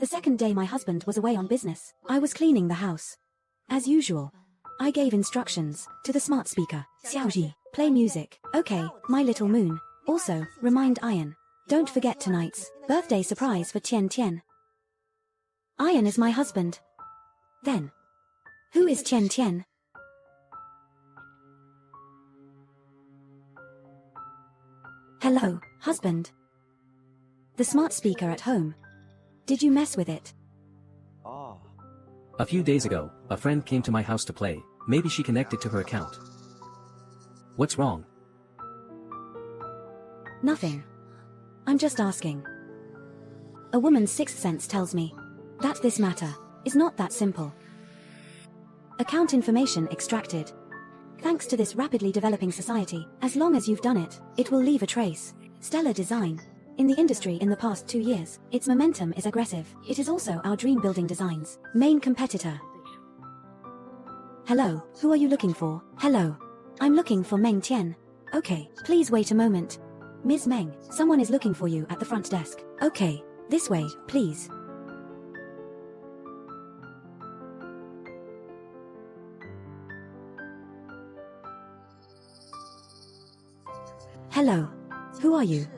The second day my husband was away on business, I was cleaning the house. As usual, I gave instructions to the smart speaker. Xiaoji, play music. Okay, My Little Moon. Also, remind Ian. Don't forget tonight's birthday surprise for Tian Tian. Ian is my husband. Then, who is Tian Tian? Hello, husband. The smart speaker at home. Did you mess with it? A few days ago, a friend came to my house to play. Maybe she connected to her account. What's wrong? Nothing. I'm just asking. A woman's sixth sense tells me that this matter is not that simple. Account information extracted. Thanks to this rapidly developing society, as long as you've done it, it will leave a trace. Stellar design. In the industry in the past 2 years, its momentum is aggressive. It is also our dream building design's main competitor. Hello, who are you looking for? Hello. I'm looking for Meng Tian. Okay, please wait a moment. Ms. Meng, someone is looking for you at the front desk. Okay, this way, please. Hello. Who are you?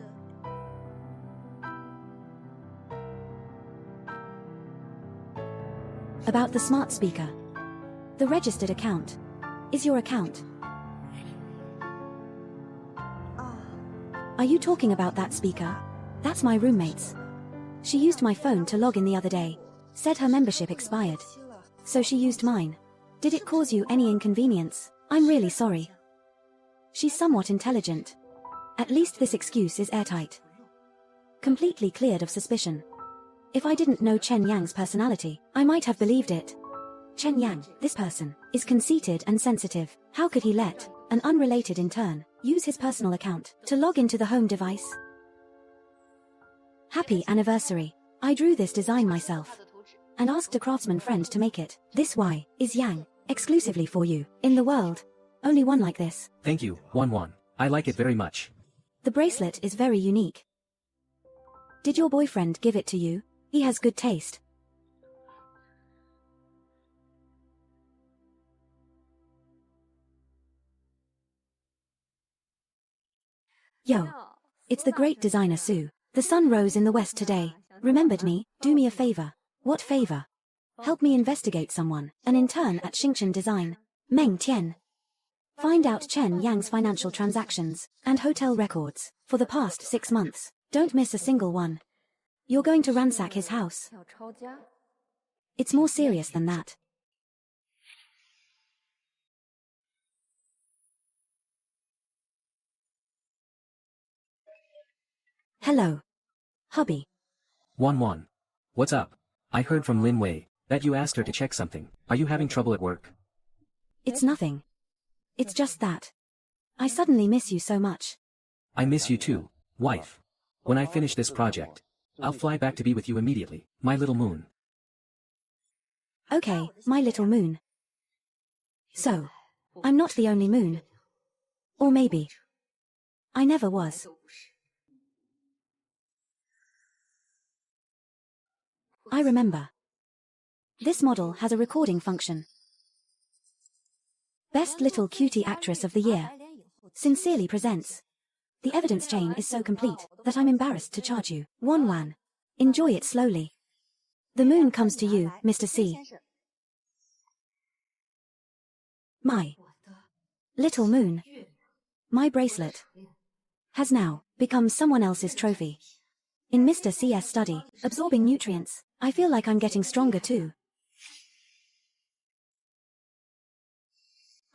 About the smart speaker. The registered account. Is your account? Are you talking about that speaker? That's my roommate's. She used my phone to log in the other day. Said her membership expired. So she used mine. Did it cause you any inconvenience? I'm really sorry. She's somewhat intelligent. At least this excuse is airtight. Completely cleared of suspicion. If I didn't know Chen Yang's personality, I might have believed it. Chen Yang, this person, is conceited and sensitive. How could he let an unrelated intern use his personal account to log into the home device? Happy anniversary. I drew this design myself and asked a craftsman friend to make it. This Y is Yang, exclusively for you. In the world, only one like this. Thank you, Wan. I like it very much. The bracelet is very unique. Did your boyfriend give it to you? He has good taste. Yo. It's the great designer Sue. The sun rose in the west today. Remembered me? Do me a favor. What favor? Help me investigate someone, an intern at Xingchen Design. Meng Tian. Find out Chen Yang's financial transactions and hotel records for the past 6 months. Don't miss a single one. You're going to ransack his house. It's more serious than that. Hello. Hubby. Wan. What's up? I heard from Lin Wei that you asked her to check something. Are you having trouble at work? It's nothing. It's just that I suddenly miss you so much. I miss you too, wife. When I finish this project, I'll fly back to be with you immediately, my little moon. Okay, my little moon. So, I'm not the only moon. Or maybe I never was. I remember. This model has a recording function. Best Little Cutie Actress of the Year. Sincerely presents. The evidence chain is so complete that I'm embarrassed to charge you. Wan. Enjoy it slowly. The moon comes to you, Mr. C. My little moon. My bracelet has now become someone else's trophy. In Mr. C's study, absorbing nutrients, I feel like I'm getting stronger too.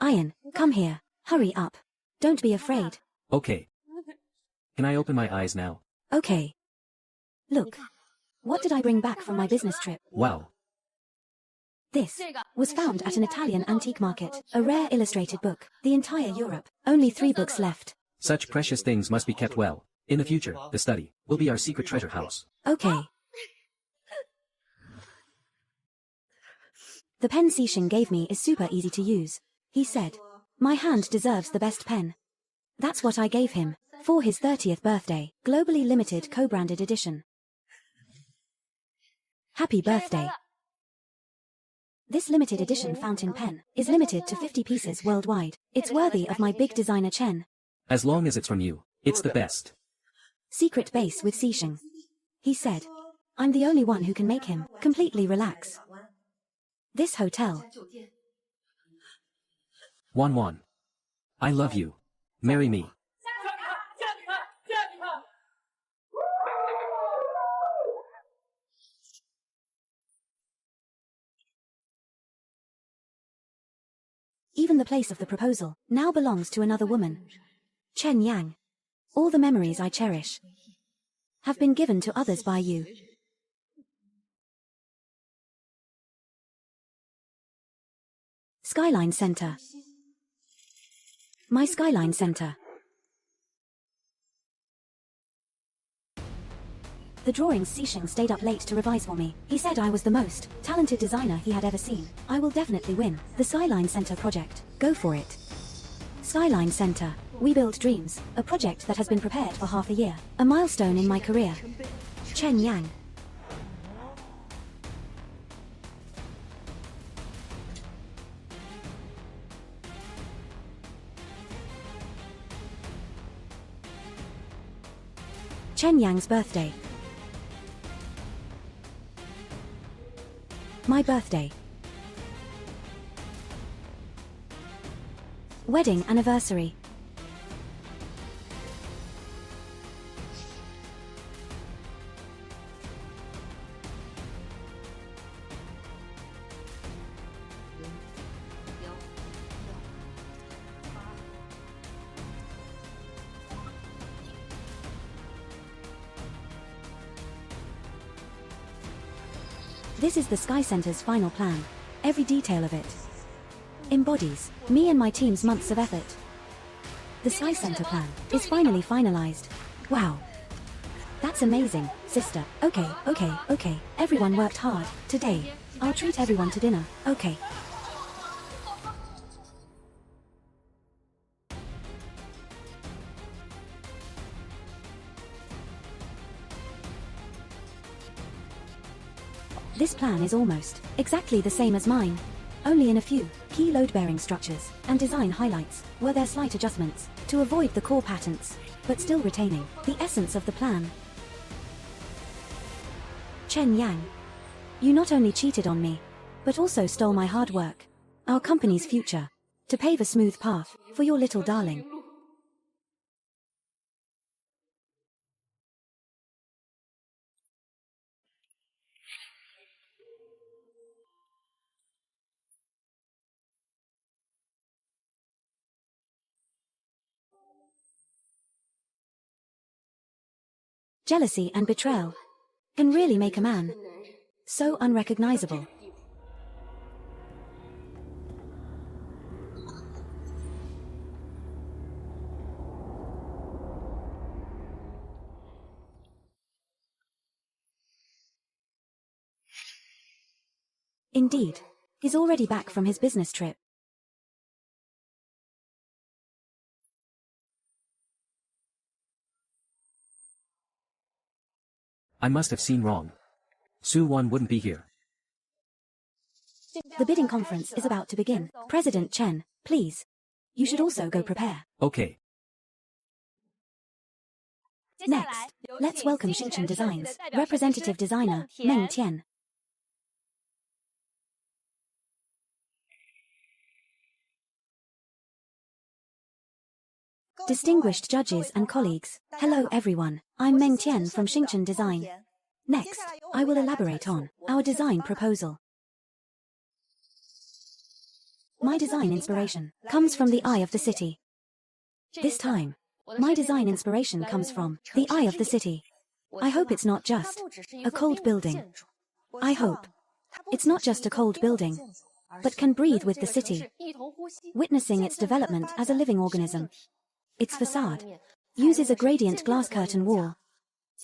Ian, come here. Hurry up. Don't be afraid. Okay. Can I open my eyes now? Okay. Look. What did I bring back from my business trip? Wow. This was found at an Italian antique market. A rare illustrated book. The entire Europe. Only 3 books left. Such precious things must be kept well. In the future, the study will be our secret treasure house. Okay. The pen Xixing gave me is super easy to use. He said, my hand deserves the best pen. That's what I gave him for his 30th birthday, globally limited co-branded edition. Happy birthday. This limited edition fountain pen is limited to 50 pieces worldwide. It's worthy of my big designer Chen. As long as it's from you, it's the best. Secret base with Xixing. He said, I'm the only one who can make him completely relax. This hotel. Wan. I love you. Marry me. Even the place of the proposal now belongs to another woman. Chen Yang. All the memories I cherish have been given to others by you. Skyline Center. My Skyline Center. The drawings Xixing stayed up late to revise for me. He said I was the most talented designer he had ever seen. I will definitely win the Skyline Center project. Go for it. Skyline Center. We build dreams. A project that has been prepared for half a year. A milestone in my career. Chen Yang. Chen Yang's birthday. My birthday. Wedding anniversary. This is the Sky Center's final plan. Every detail of it embodies me and my team's months of effort. The Sky Center plan is finally finalized. Wow. That's amazing, sister. Okay. Everyone worked hard. Today, I'll treat everyone to dinner. Okay. This plan is almost exactly the same as mine. Only in a few key load-bearing structures and design highlights were there slight adjustments to avoid the core patterns, but still retaining the essence of the plan. Chen Yang, you not only cheated on me, but also stole my hard work, our company's future, to pave a smooth path for your little darling. Jealousy and betrayal can really make a man so unrecognizable. Indeed, he's already back from his business trip. I must have seen wrong. Su Wan wouldn't be here. The bidding conference is about to begin. President Chen, please. You should also go prepare. Okay. Next, let's welcome Xingchen Designs representative designer, Meng Tian. Distinguished judges and colleagues, hello everyone, I'm Meng Tian from Xingchen Design. Next, I will elaborate on our design proposal. My design inspiration comes from the eye of the city. This time, my design inspiration comes from the eye of the city. I hope it's not just a cold building. I hope it's not just a cold building, but can breathe with the city, witnessing its development as a living organism. Its facade uses a gradient glass curtain wall,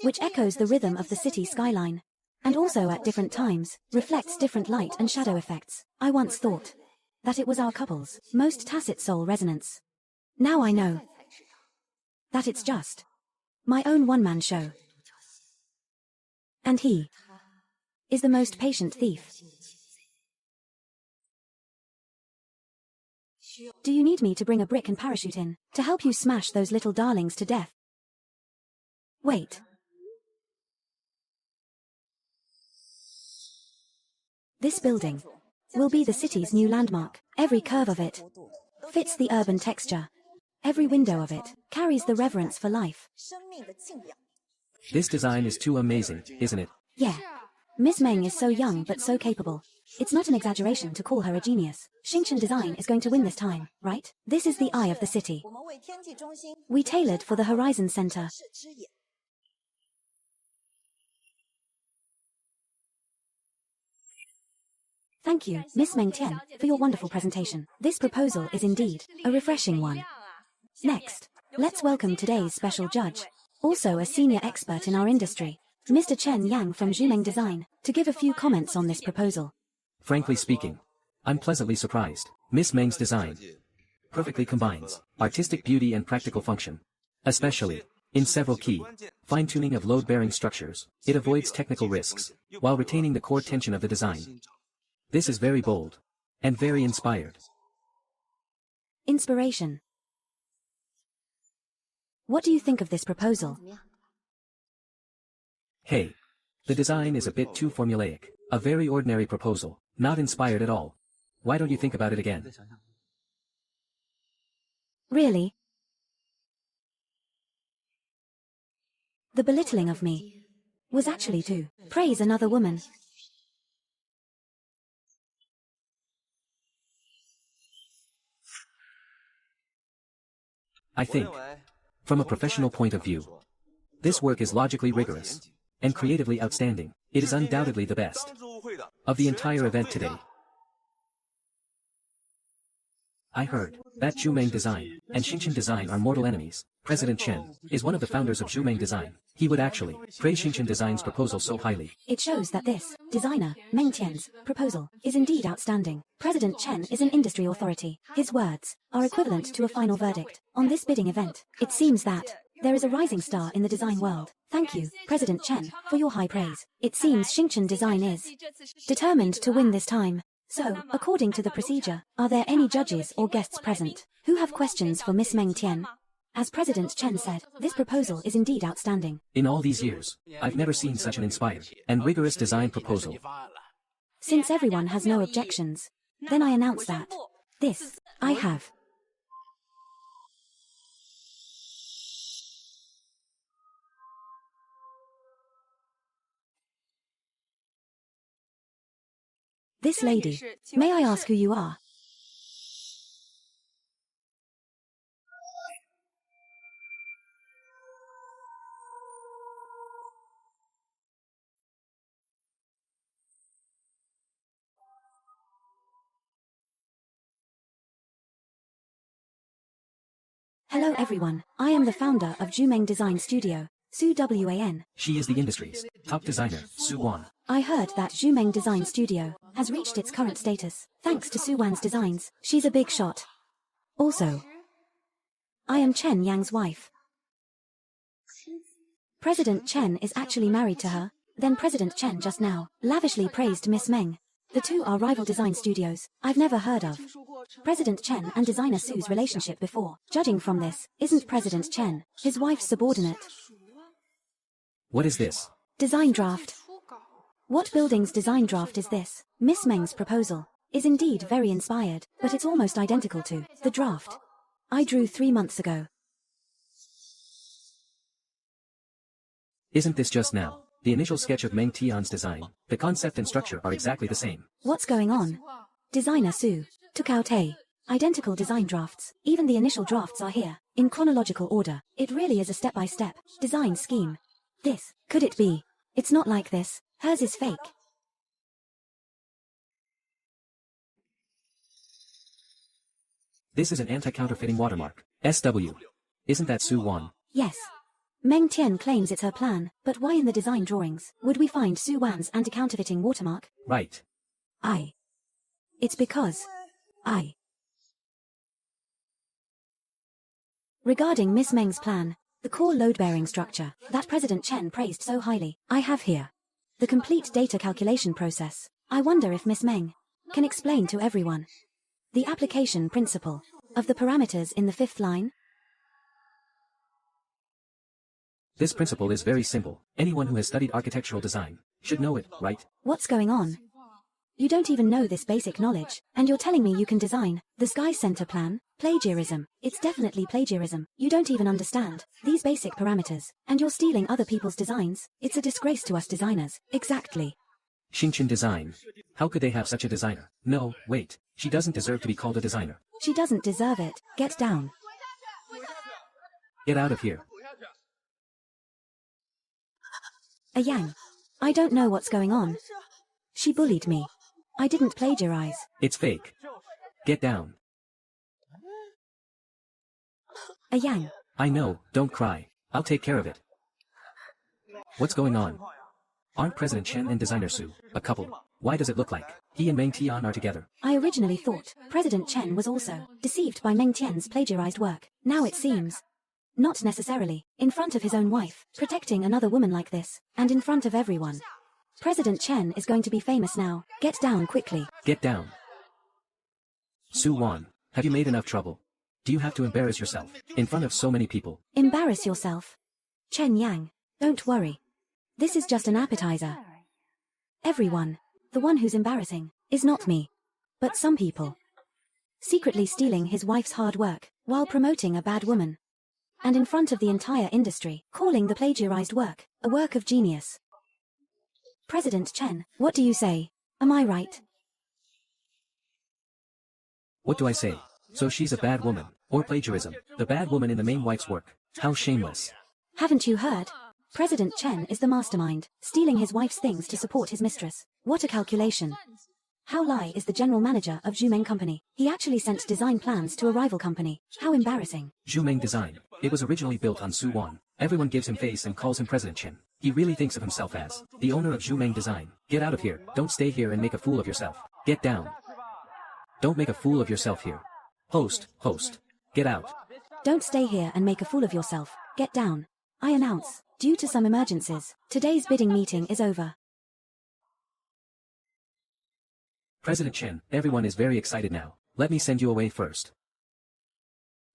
which echoes the rhythm of the city skyline, and also at different times reflects different light and shadow effects. I once thought that it was our couple's most tacit soul resonance. Now I know that it's just my own one-man show. And he is the most patient thief. Do you need me to bring a brick and parachute in, to help you smash those little darlings to death? Wait. This building will be the city's new landmark. Every curve of it fits the urban texture. Every window of it carries the reverence for life. This design is too amazing, isn't it? Yeah. Miss Meng is so young but so capable. It's not an exaggeration to call her a genius. Xingchen Design is going to win this time, right? This is the eye of the city. We tailored for the Horizon Center. Thank you, Miss Meng Tian, for your wonderful presentation. This proposal is indeed a refreshing one. Next, let's welcome today's special judge, also a senior expert in our industry, Mr. Chen Yang from Zhumeng Design, to give a few comments on this proposal. Frankly speaking, I'm pleasantly surprised. Miss Meng's design perfectly combines artistic beauty and practical function. Especially, in several key fine-tuning of load-bearing structures, it avoids technical risks, while retaining the core tension of the design. This is very bold, and very inspired. Inspiration. What do you think of this proposal? Hey, the design is a bit too formulaic. A very ordinary proposal, not inspired at all. Why don't you think about it again? Really? The belittling of me was actually to praise another woman. I think, from a professional point of view, this work is logically rigorous and creatively outstanding. It is undoubtedly the best of the entire event today. I heard that Zhumeng Design and Xingchen Design are mortal enemies. President Chen is one of the founders of Zhumeng Design. He would actually praise Xingchen Design's proposal so highly. It shows that this designer, Meng Tian's proposal is indeed outstanding. President Chen is an industry authority. His words are equivalent to a final verdict on this bidding event. It seems that there is a rising star in the design world. Thank you, President Chen, for your high praise. It seems Xingchen Design is determined to win this time. So, according to the procedure, are there any judges or guests present who have questions for Miss Meng Tian? As President Chen said, this proposal is indeed outstanding. In all these years, I've never seen such an inspired and rigorous design proposal. Since everyone has no objections, then I announce that this I have. This lady, may I ask who you are? Hello everyone, I am the founder of Zhumeng Design Studio, Su Wan. She is the industry's top designer, Su Wan. I heard that Zhumeng Design Studio has reached its current status, thanks to Su Wan's designs. She's a big shot. Also, I am Chen Yang's wife. President Chen is actually married to her. Then President Chen just now lavishly praised Miss Meng. The two are rival design studios I've never heard of President Chen and designer Su's relationship before. Judging from this, isn't President Chen his wife's subordinate? What is this? Design draft. What building's design draft is this? Miss Meng's proposal is indeed very inspired, but it's almost identical to the draft I drew 3 months ago. Isn't this just now the initial sketch of Meng Tian's design? The concept and structure are exactly the same. What's going on? Designer Su took out identical design drafts. Even the initial drafts are here, in chronological order. It really is a step-by-step design scheme. This, could it be? It's not like this. Hers is fake. This is an anti-counterfeiting watermark. SW. Isn't that Su Wan? Yes. Meng Tian claims it's her plan, but why in the design drawings would we find Su Wan's anti-counterfeiting watermark? Right. It's because regarding Miss Meng's plan, the core load-bearing structure that President Chen praised so highly, I have here The complete data calculation process. I wonder if Miss Meng can explain to everyone the application principle of the parameters in the fifth line. This principle is very simple. Anyone who has studied architectural design should know it, right? What's going on? You don't even know this basic knowledge, and you're telling me you can design the Sky Center plan? Plagiarism. It's definitely plagiarism. You don't even understand these basic parameters, and you're stealing other people's designs. It's a disgrace to us designers. Exactly. Shinchin design. How could they have such a designer? No, wait. She doesn't deserve to be called a designer. She doesn't deserve it. Get down. Get out of here. A Yang. I don't know what's going on. She bullied me. I didn't plagiarize. It's fake. Get down. A Yang. I know, don't cry. I'll take care of it. What's going on? Aren't President Chen and designer Su a couple? Why does it look like he and Meng Tian are together? I originally thought President Chen was also deceived by Meng Tian's plagiarized work. Now it seems not necessarily. In front of his own wife, protecting another woman like this, and in front of everyone. President Chen is going to be famous now. Get down quickly. Get down. Su Wan, have you made enough trouble? Do you have to embarrass yourself in front of so many people? Embarrass yourself. Chen Yang, don't worry. This is just an appetizer. Everyone, the one who's embarrassing, is not me, but some people. Secretly stealing his wife's hard work, while promoting a bad woman. And in front of the entire industry, calling the plagiarized work a work of genius. President Chen, what do you say? Am I right? What do I say? So she's a bad woman, or plagiarism, the bad woman in the main wife's work. How shameless. Haven't you heard? President Chen is the mastermind, stealing his wife's things to support his mistress. What a calculation. How Lai is the general manager of Zhumeng Company. He actually sent design plans to a rival company. How embarrassing. Zhumeng Design. It was originally built on Su Wan. Everyone gives him face and calls him President Chen. He really thinks of himself as the owner of Zhumeng Design. Get out of here. Don't stay here and make a fool of yourself. Get down. Don't make a fool of yourself here. Host. Get out. Don't stay here and make a fool of yourself. Get down. I announce, due to some emergencies, today's bidding meeting is over. President Chen, everyone is very excited now. Let me send you away first.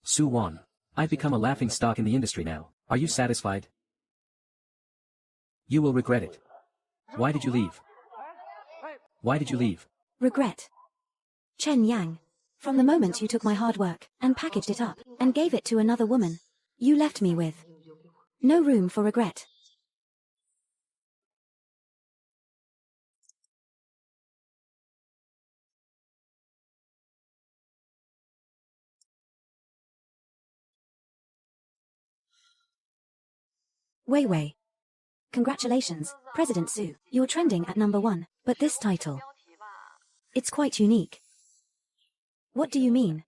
Su Wan. I've become a laughing stock in the industry now. Are you satisfied? You will regret it. Why did you leave? Why did you leave? Regret. Chen Yang. From the moment you took my hard work, and packaged it up, and gave it to another woman, you left me with no room for regret. Wei. Congratulations, President Su. You're trending at #1, but this title, it's quite unique. What do you mean?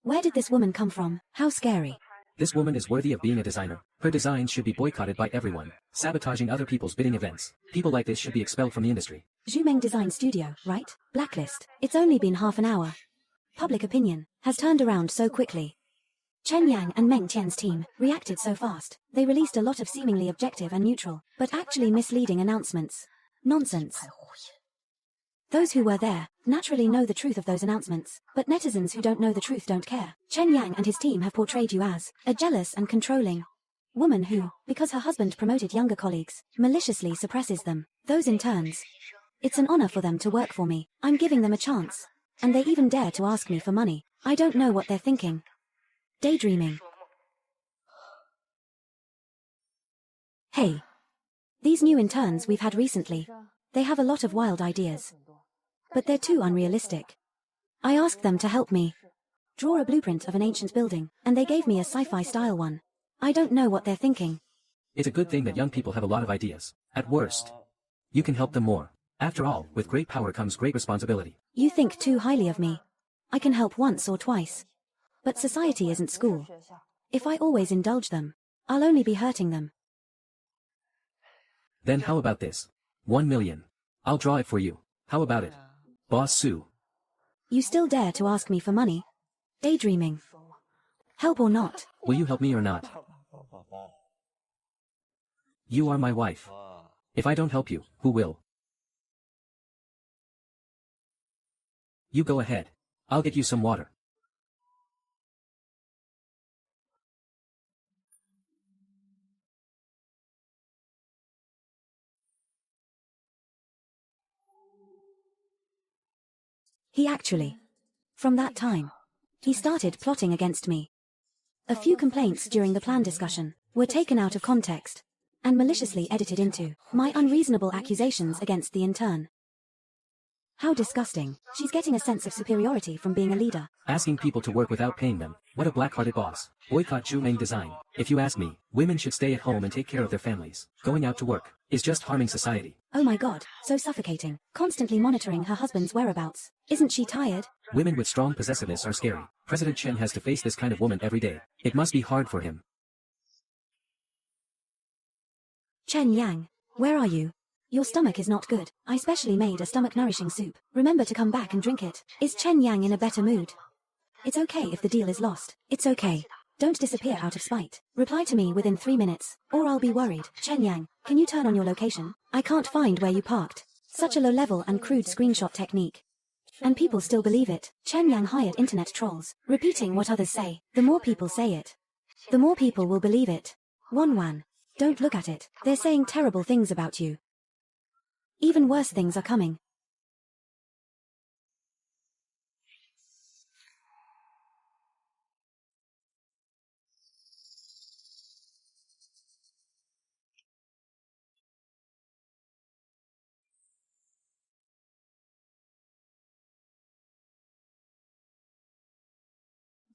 Where did this woman come from? How scary. This woman is worthy of being a designer. Her designs should be boycotted by everyone, sabotaging other people's bidding events. People like this should be expelled from the industry. Zhumeng Design Studio, right? Blacklist. It's only been half an hour. Public opinion has turned around so quickly. Chen Yang and Meng Tian's team reacted so fast. They released a lot of seemingly objective and neutral, but actually misleading announcements. Nonsense. Those who were there naturally know the truth of those announcements, but netizens who don't know the truth don't care. Chen Yang and his team have portrayed you as a jealous and controlling woman who, because her husband promoted younger colleagues, maliciously suppresses them. Those interns. It's an honor for them to work for me. I'm giving them a chance. And they even dare to ask me for money. I don't know what they're thinking. Daydreaming. Hey. These new interns we've had recently, they have a lot of wild ideas. But they're too unrealistic. I asked them to help me draw a blueprint of an ancient building, and they gave me a sci-fi style one. I don't know what they're thinking. It's a good thing that young people have a lot of ideas. At worst, you can help them more. After all, with great power comes great responsibility. You think too highly of me. I can help once or twice. But society isn't school. If I always indulge them, I'll only be hurting them. Then how about this? 1 million. I'll draw it for you. How about it? Boss Su. You still dare to ask me for money? Daydreaming. Help or not? Will you help me or not? You are my wife. If I don't help you, who will? You go ahead. I'll get you some water. From that time, he started plotting against me. A few complaints during the plan discussion were taken out of context and maliciously edited into my unreasonable accusations against the intern. How disgusting. She's getting a sense of superiority from being a leader. Asking people to work without paying them. What a black-hearted boss. Boycott Zhu design. If you ask me, women should stay at home and take care of their families. Going out to work is just harming society. Oh my god, so suffocating. Constantly monitoring her husband's whereabouts. Isn't she tired? Women with strong possessiveness are scary. President Chen has to face this kind of woman every day. It must be hard for him. Chen Yang, where are you? Your stomach is not good. I specially made a stomach-nourishing soup. Remember to come back and drink it. Is Chen Yang in a better mood? It's okay if the deal is lost. It's okay. Don't disappear out of spite. Reply to me within 3 minutes, or I'll be worried. Chen Yang, can you turn on your location? I can't find where you parked. Such a low-level and crude screenshot technique. And people still believe it. Chen Yang hired internet trolls, repeating what others say. The more people say it, the more people will believe it. Wan, don't look at it. They're saying terrible things about you. Even worse things are coming.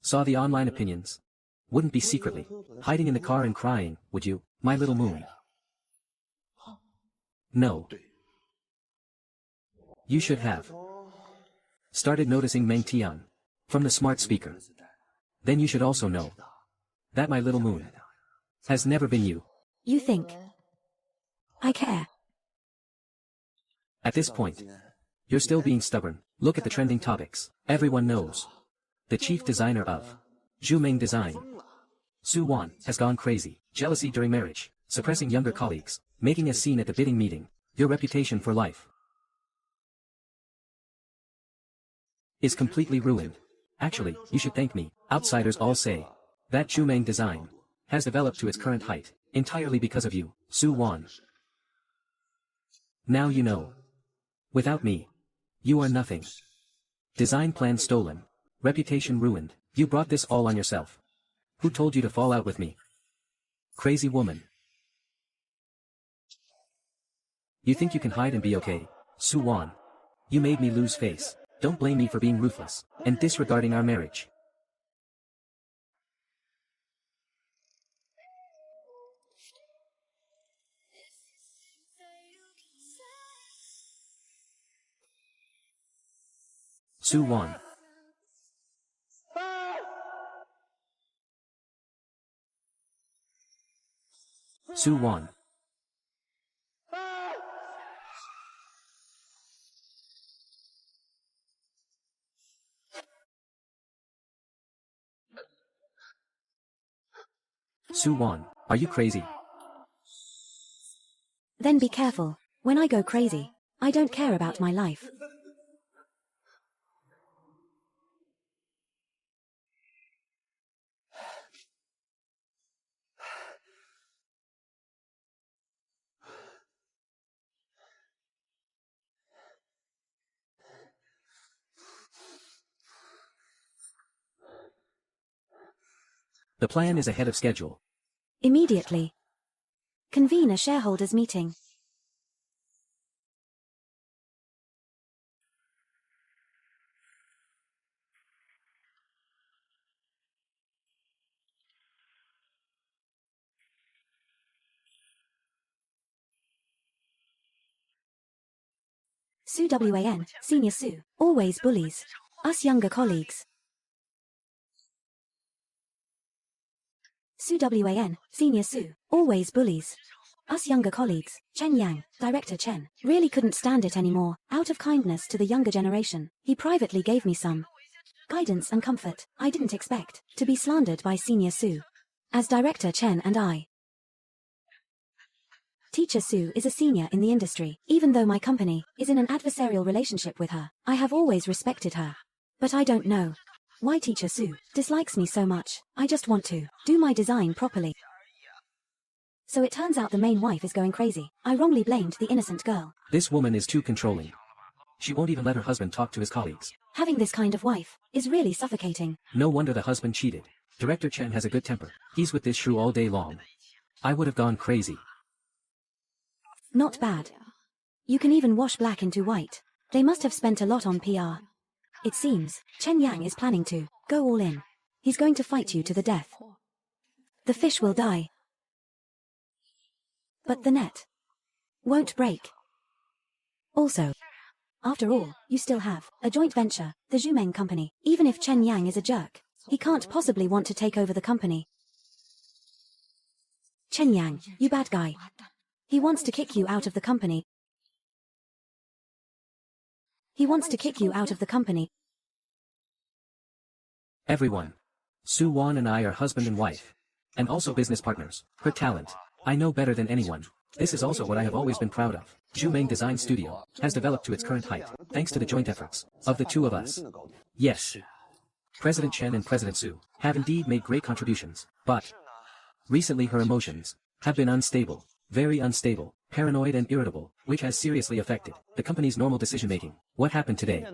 Saw the online opinions. Wouldn't be secretly hiding in the car and crying, would you, my little moon? No. You should have started noticing Meng Tian from the smart speaker. Then you should also know that my little moon has never been you. You think I care? At this point, you're still being stubborn. Look at the trending topics. Everyone knows. The chief designer of Zhu Design, Su Wan, has gone crazy. Jealousy during marriage, suppressing younger colleagues, making a scene at the bidding meeting. Your reputation for life is completely ruined. Actually, you should thank me. Outsiders all say that Zhu Design has developed to its current height entirely because of you, Su Wan. Now you know. Without me, you are nothing. Design plan stolen. Reputation ruined. You brought this all on yourself. Who told you to fall out with me? Crazy woman. You think you can hide and be okay? Su Wan. You made me lose face. Don't blame me for being ruthless and disregarding our marriage. Su Wan. Su Wan. Su Wan, are you crazy? Then be careful. When I go crazy, I don't care about my life. The plan is ahead of schedule. Immediately. Convene a shareholders meeting. Su Wan, Senior Su, always bullies us younger colleagues. Su Wan, Senior Su, always bullies us younger colleagues. Chen Yang, Director Chen, really couldn't stand it anymore. Out of kindness to the younger generation, he privately gave me some guidance and comfort. I didn't expect to be slandered by Senior Su. As Director Chen and I. Teacher Su is a senior in the industry. Even though my company is in an adversarial relationship with her, I have always respected her. But I don't know why Teacher Su dislikes me so much. I just want to do my design properly. So it turns out the main wife is going crazy. I wrongly blamed the innocent girl. This woman is too controlling. She won't even let her husband talk to his colleagues. Having this kind of wife is really suffocating. No wonder the husband cheated. Director Chen has a good temper. He's with this shrew all day long. I would have gone crazy. Not bad. You can even wash black into white. They must have spent a lot on PR. It seems Chen Yang is planning to go all in. He's going to fight you to the death. The fish will die. But the net won't break. Also, after all, you still have a joint venture, the Zhumeng company. Even if Chen Yang is a jerk, he can't possibly want to take over the company. Chen Yang, you bad guy. He wants to kick you out of the company. He wants to kick you out of the company. Everyone. Su Wan and I are husband and wife. And also business partners. Her talent. I know better than anyone. This is also what I have always been proud of. Zhumeng Design Studio has developed to its current height, thanks to the joint efforts of the two of us. Yes. President Chen and President Su have indeed made great contributions, but recently her emotions have been unstable, very unstable, paranoid and irritable, which has seriously affected the company's normal decision-making. What happened today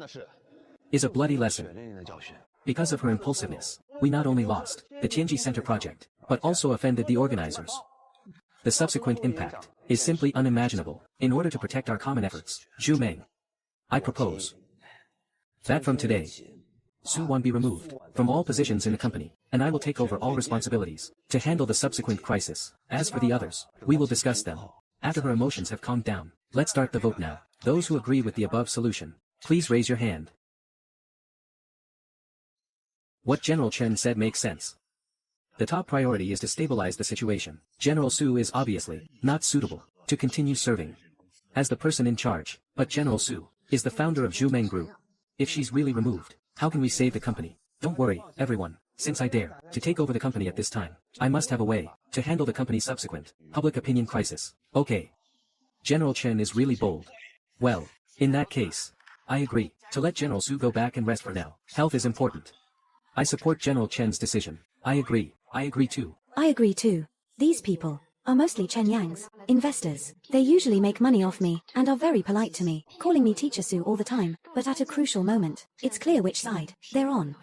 is a bloody lesson. Because of her impulsiveness, we not only lost the Tianji Center project, but also offended the organizers. The subsequent impact is simply unimaginable. In order to protect our common efforts, Zhumeng, I propose that from today, Su Wan be removed from all positions in the company, and I will take over all responsibilities to handle the subsequent crisis. As for the others, we will discuss them after her emotions have calmed down. Let's start the vote now. Those who agree with the above solution, please raise your hand. What General Chen said makes sense. The top priority is to stabilize the situation. General Su is obviously not suitable to continue serving as the person in charge, but General Su is the founder of Zhumeng Group. If she's really removed, how can we save the company? Don't worry, everyone. Since I dare to take over the company at this time, I must have a way to handle the company's subsequent public opinion crisis. Okay. General Chen is really bold. Well, in that case, I agree to let General Su go back and rest for now. Health is important. I support General Chen's decision. I agree too. I agree too. These people are mostly Chen Yang's investors. They usually make money off me and are very polite to me, calling me Teacher Su all the time, but at a crucial moment, it's clear which side they're on.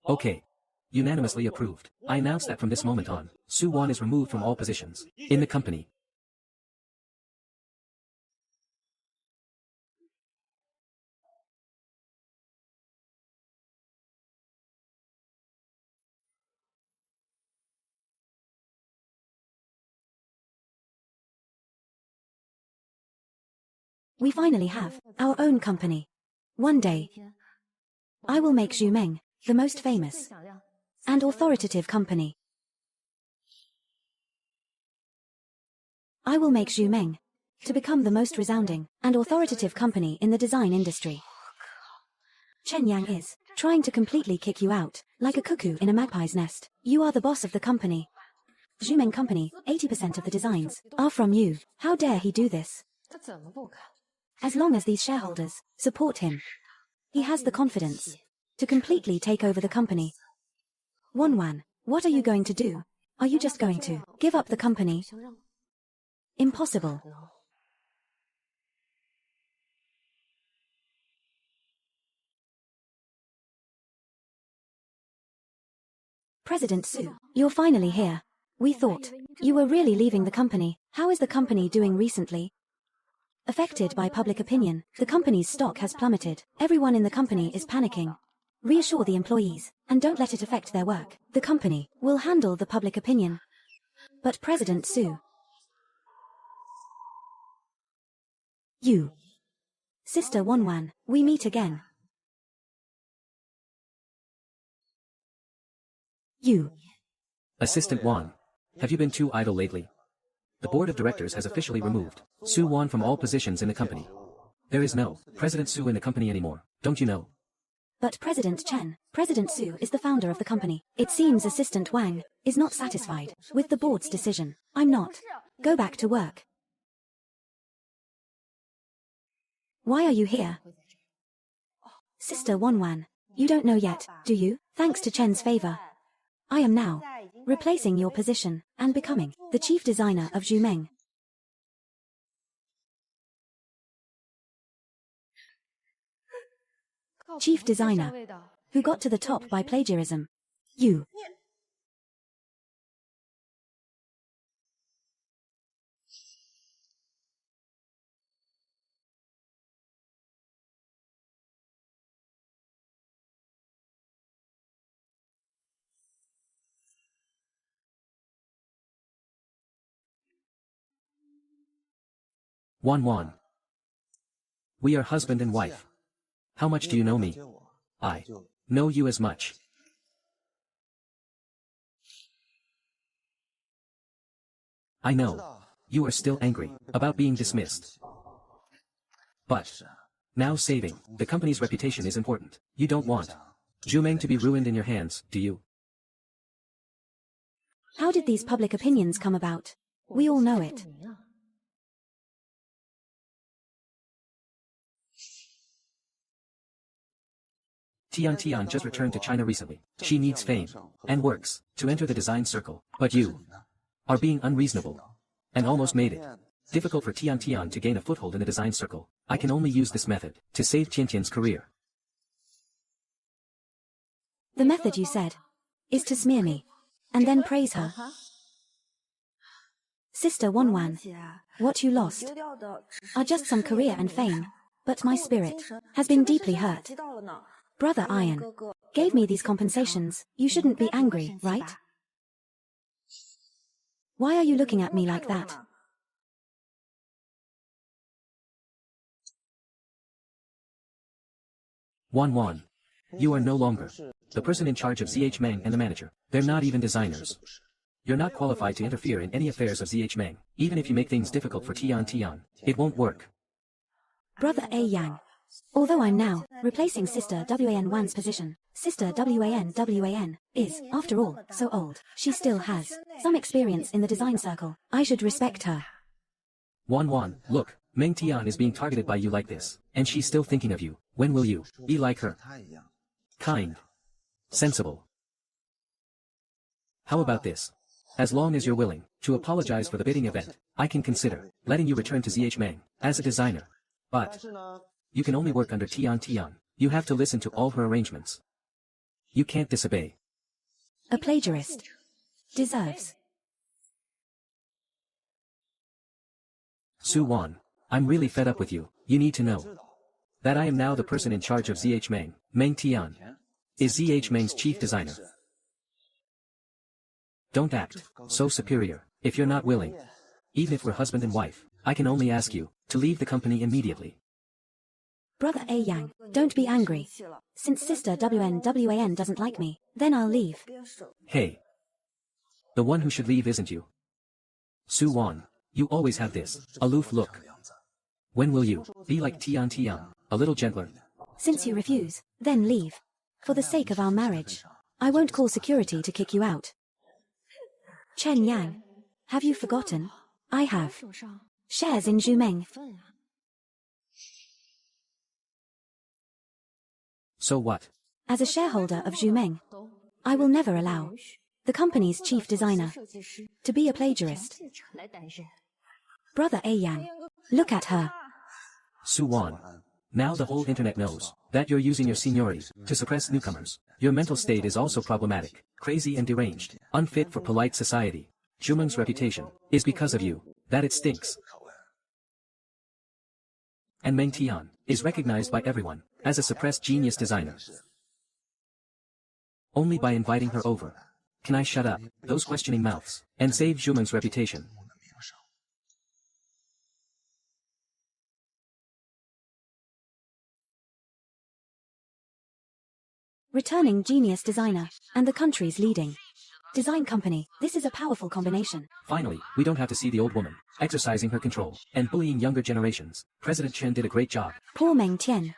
Okay. Unanimously approved. I announce that from this moment on, Su Wan is removed from all positions in the company. We finally have our own company. One day, I will make Zhumeng the most famous and authoritative company. I will make Zhumeng to become the most resounding and authoritative company in the design industry. Chen Yang is trying to completely kick you out, like a cuckoo in a magpie's nest. You are the boss of the company. Zhumeng company, 80% of the designs are from you. How dare he do this? As long as these shareholders support him, he has the confidence to completely take over the company. Wan, what are you going to do? Are you just going to give up the company? Impossible. President Su, you're finally here. We thought you were really leaving the company. How is the company doing recently? Affected by public opinion, the company's stock has plummeted. Everyone in the company is panicking. Reassure the employees, and don't let it affect their work. The company will handle the public opinion. But President Su, you, Sister Wan, we meet again. You. Assistant Wan, have you been too idle lately? The board of directors has officially removed Su Wan from all positions in the company. There is no President Su in the company anymore, don't you know? But President Su is the founder of the company. It seems Assistant Wang is not satisfied with the board's decision. I'm not. Go back to work. Why are you here? Sister Wanwan, you don't know yet, do you? Thanks to Chen's favor, I am now replacing your position and becoming the chief designer of Zhumeng. Chief designer, who got to the top by plagiarism. You. Wan. We are husband and wife. How much do you know me? I know you as much. I know. You are still angry about being dismissed. But now saving the company's reputation is important. You don't want Zhumeng to be ruined in your hands, do you? How did these public opinions come about? We all know it. Tian just returned to China recently. She needs fame and works to enter the design circle. But you are being unreasonable and almost made it difficult for Tian to gain a foothold in the design circle. I can only use this method to save Tian's career. The method you said is to smear me and then praise her. Sister Wanwan, what you lost are just some career and fame, but my spirit has been deeply hurt. Brother Iron gave me these compensations. You shouldn't be angry, right? Why are you looking at me like that? Wan, you are no longer the person in charge of ZH Meng and the manager. They're not even designers. You're not qualified to interfere in any affairs of ZH Meng. Even if you make things difficult for Tian, it won't work. Brother A Yang, although I'm now replacing Sister Wan's position, Sister Wan is, after all, so old. She still has some experience in the design circle. I should respect her. Wan, look, Meng Tian is being targeted by you like this, and she's still thinking of you. When will you be like her? Kind. Sensible. How about this? As long as you're willing to apologize for the bidding event, I can consider letting you return to ZH Meng as a designer. But you can only work under Tian. You have to listen to all her arrangements. You can't disobey. A plagiarist deserves. Su Wan, I'm really fed up with you. You need to know that I am now the person in charge of ZH Meng. Meng Tian is ZH Meng's chief designer. Don't act so superior if you're not willing. Even if we're husband and wife, I can only ask you to leave the company immediately. Brother A Yang, don't be angry. Since Sister Wan doesn't like me, then I'll leave. Hey. The one who should leave isn't you. Su Wan, you always have this aloof look. When will you be like Tian, a little gentler? Since you refuse, then leave. For the sake of our marriage, I won't call security to kick you out. Chen Yang, have you forgotten? I have shares in Zhumeng. So what? As a shareholder of Zhumeng, I will never allow the company's chief designer to be a plagiarist. Brother A Yang, look at her. Su Wan, now the whole internet knows that you're using your seniority to suppress newcomers. Your mental state is also problematic, crazy and deranged, unfit for polite society. Zhumeng's reputation is because of you, that it stinks. And Meng Tian is recognized by everyone as a suppressed genius designer. Only by inviting her over can I shut up those questioning mouths and save Zhumeng's reputation. Returning genius designer and the country's leading design company. This is a powerful combination. Finally, we don't have to see the old woman exercising her control and bullying younger generations. President Chen did a great job. Poor Meng Tian.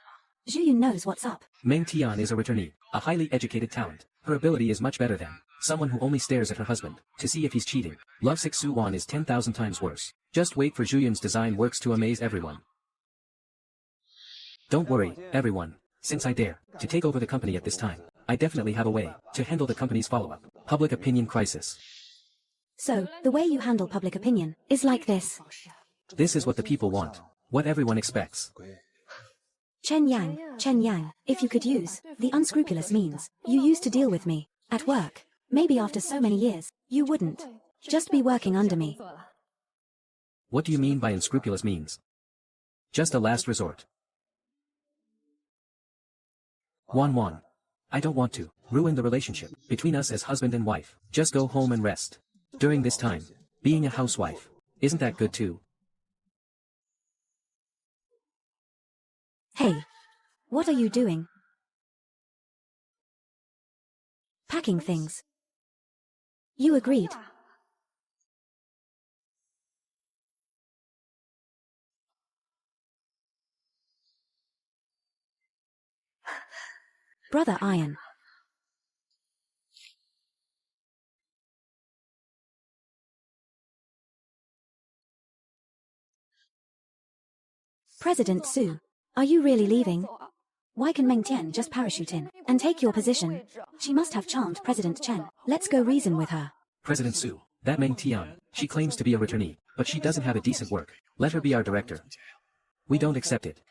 Zhu Yun knows what's up. Meng Tian is a returnee, a highly educated talent. Her ability is much better than someone who only stares at her husband to see if he's cheating. Lovesick Su Wan is 10,000 times worse. Just wait for Zhu Yun's design works to amaze everyone. Don't worry, everyone. Since I dare to take over the company at this time, I definitely have a way to handle the company's follow-up public opinion crisis. So, the way you handle public opinion is like this. This is what the people want. What everyone expects. Chen Yang, if you could use the unscrupulous means you used to deal with me at work, maybe after so many years, you wouldn't just be working under me. What do you mean by unscrupulous means? Just a last resort. Wan, I don't want to ruin the relationship between us as husband and wife. Just go home and rest. During this time, being a housewife, isn't that good too? Hey, what are you doing? Packing things. You agreed. Brother Iron. President Su, are you really leaving? Why can Meng Tian just parachute in and take your position? She must have charmed President Chen. Let's go reason with her. President Su, that Meng Tian, she claims to be a returnee, but she doesn't have a decent work. Let her be our director. We don't accept it.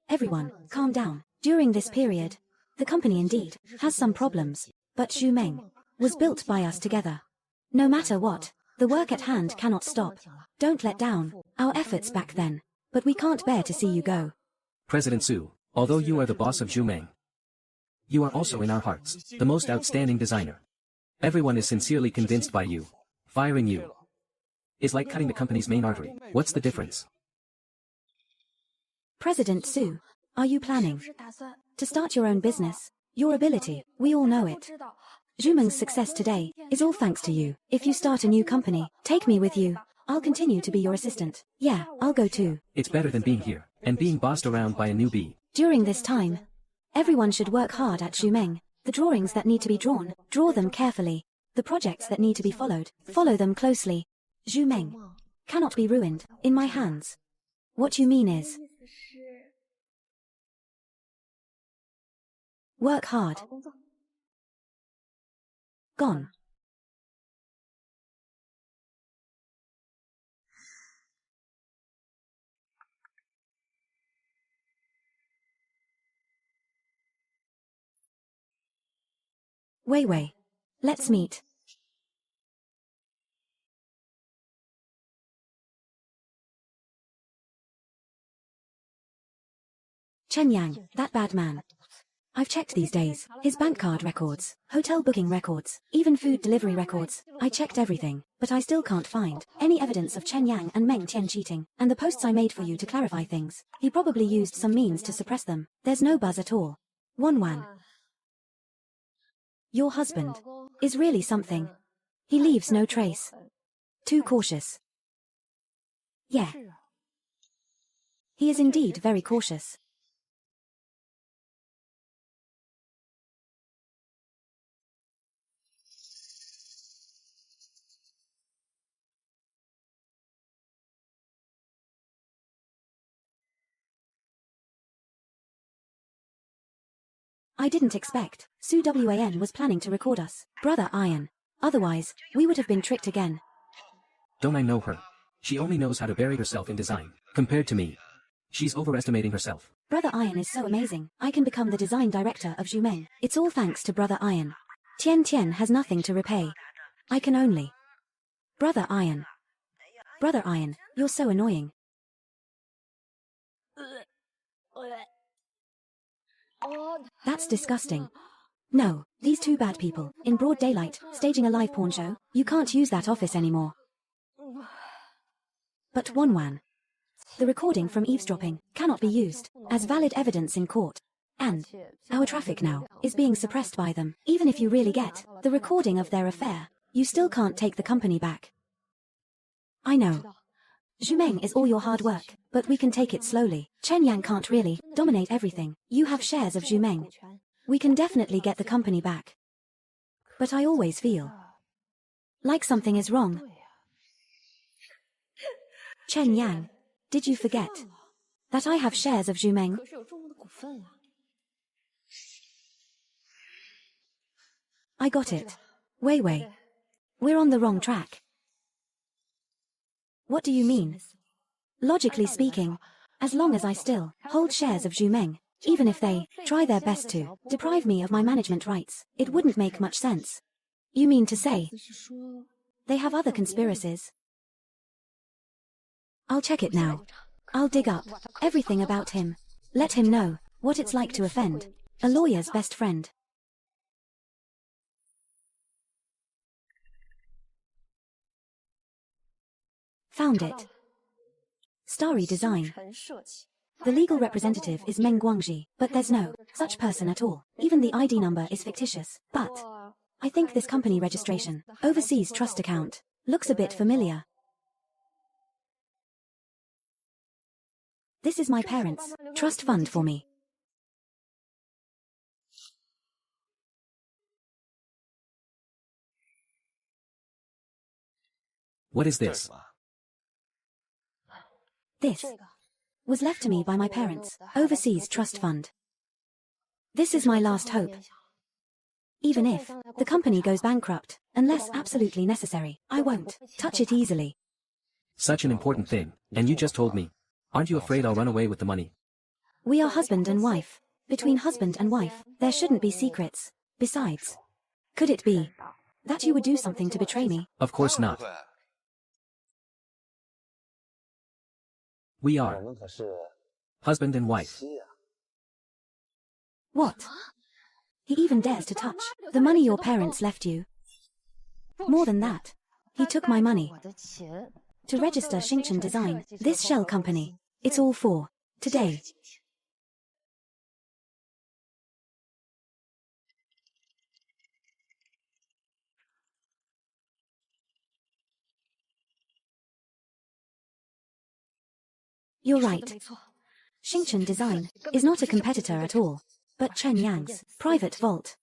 Everyone, calm down. During this period, the company indeed has some problems, but Xu Meng was built by us together. No matter what, the work at hand cannot stop. Don't let down our efforts back then, but we can't bear to see you go. President Su, although you are the boss of Xu Meng, you are also in our hearts the most outstanding designer. Everyone is sincerely convinced by you. Firing you is like cutting the company's main artery. What's the difference? President Su, are you planning to start your own business? Your ability, we all know it. Xu Meng's success today is all thanks to you. If you start a new company, take me with you. I'll continue to be your assistant. Yeah, I'll go too. It's better than being here and being bossed around by a newbie. During this time, everyone should work hard at Xu Meng. The drawings that need to be drawn, draw them carefully. The projects that need to be followed, follow them closely. Xu Meng cannot be ruined in my hands. What you mean is, work hard. Gone. Wei, let's meet. Chen Yang, that bad man. I've checked these days, his bank card records, hotel booking records, even food delivery records. I checked everything, but I still can't find any evidence of Chen Yang and Meng Tian cheating, and the posts I made for you to clarify things. He probably used some means to suppress them. There's no buzz at all. Wan. Your husband is really something. He leaves no trace. Too cautious. Yeah. He is indeed very cautious. I didn't expect Su Wan was planning to record us. Brother Iron. Otherwise, we would have been tricked again. Don't I know her? She only knows how to bury herself in design. Compared to me, she's overestimating herself. Brother Iron is so amazing. I can become the design director of Xu Meng. It's all thanks to Brother Iron. Tian has nothing to repay. I can only. Brother Iron. Brother Iron, you're so annoying. That's disgusting. No, these two bad people, in broad daylight, staging a live porn show. You can't use that office anymore. But Wan, the recording from eavesdropping cannot be used as valid evidence in court. And our traffic now is being suppressed by them. Even if you really get the recording of their affair, you still can't take the company back. I know. Zhu Meng is all your hard work, but we can take it slowly. Chen Yang can't really dominate everything. You have shares of Zhu Meng. We can definitely get the company back. But I always feel like something is wrong. Chen Yang, did you forget that I have shares of Zhu Meng? I got it. Wei Wei. We're on the wrong track. What do you mean? Logically speaking, as long as I still hold shares of Zhu Meng, even if they try their best to deprive me of my management rights, it wouldn't make much sense. You mean to say they have other conspiracies? I'll check it now. I'll dig up everything about him. Let him know what it's like to offend a lawyer's best friend. Found it. Starry Design. The legal representative is Meng Guangji, but there's no such person at all. Even the ID number is fictitious. But I think this company registration, overseas trust account, looks a bit familiar. This is my parents' trust fund for me. What is this? This was left to me by my parents' overseas trust fund. This is my last hope. Even if the company goes bankrupt, unless absolutely necessary, I won't touch it easily. Such an important thing, and you just told me. Aren't you afraid I'll run away with the money? We are husband and wife. Between husband and wife, there shouldn't be secrets. Besides, could it be that you would do something to betray me? Of course not. We are husband and wife. What? He even dares to touch the money your parents left you. More than that, he took my money to register Xingchen Design, this shell company. It's all for today. You're right. Xingchen Design is not a competitor at all, but Chen Yang's private vault.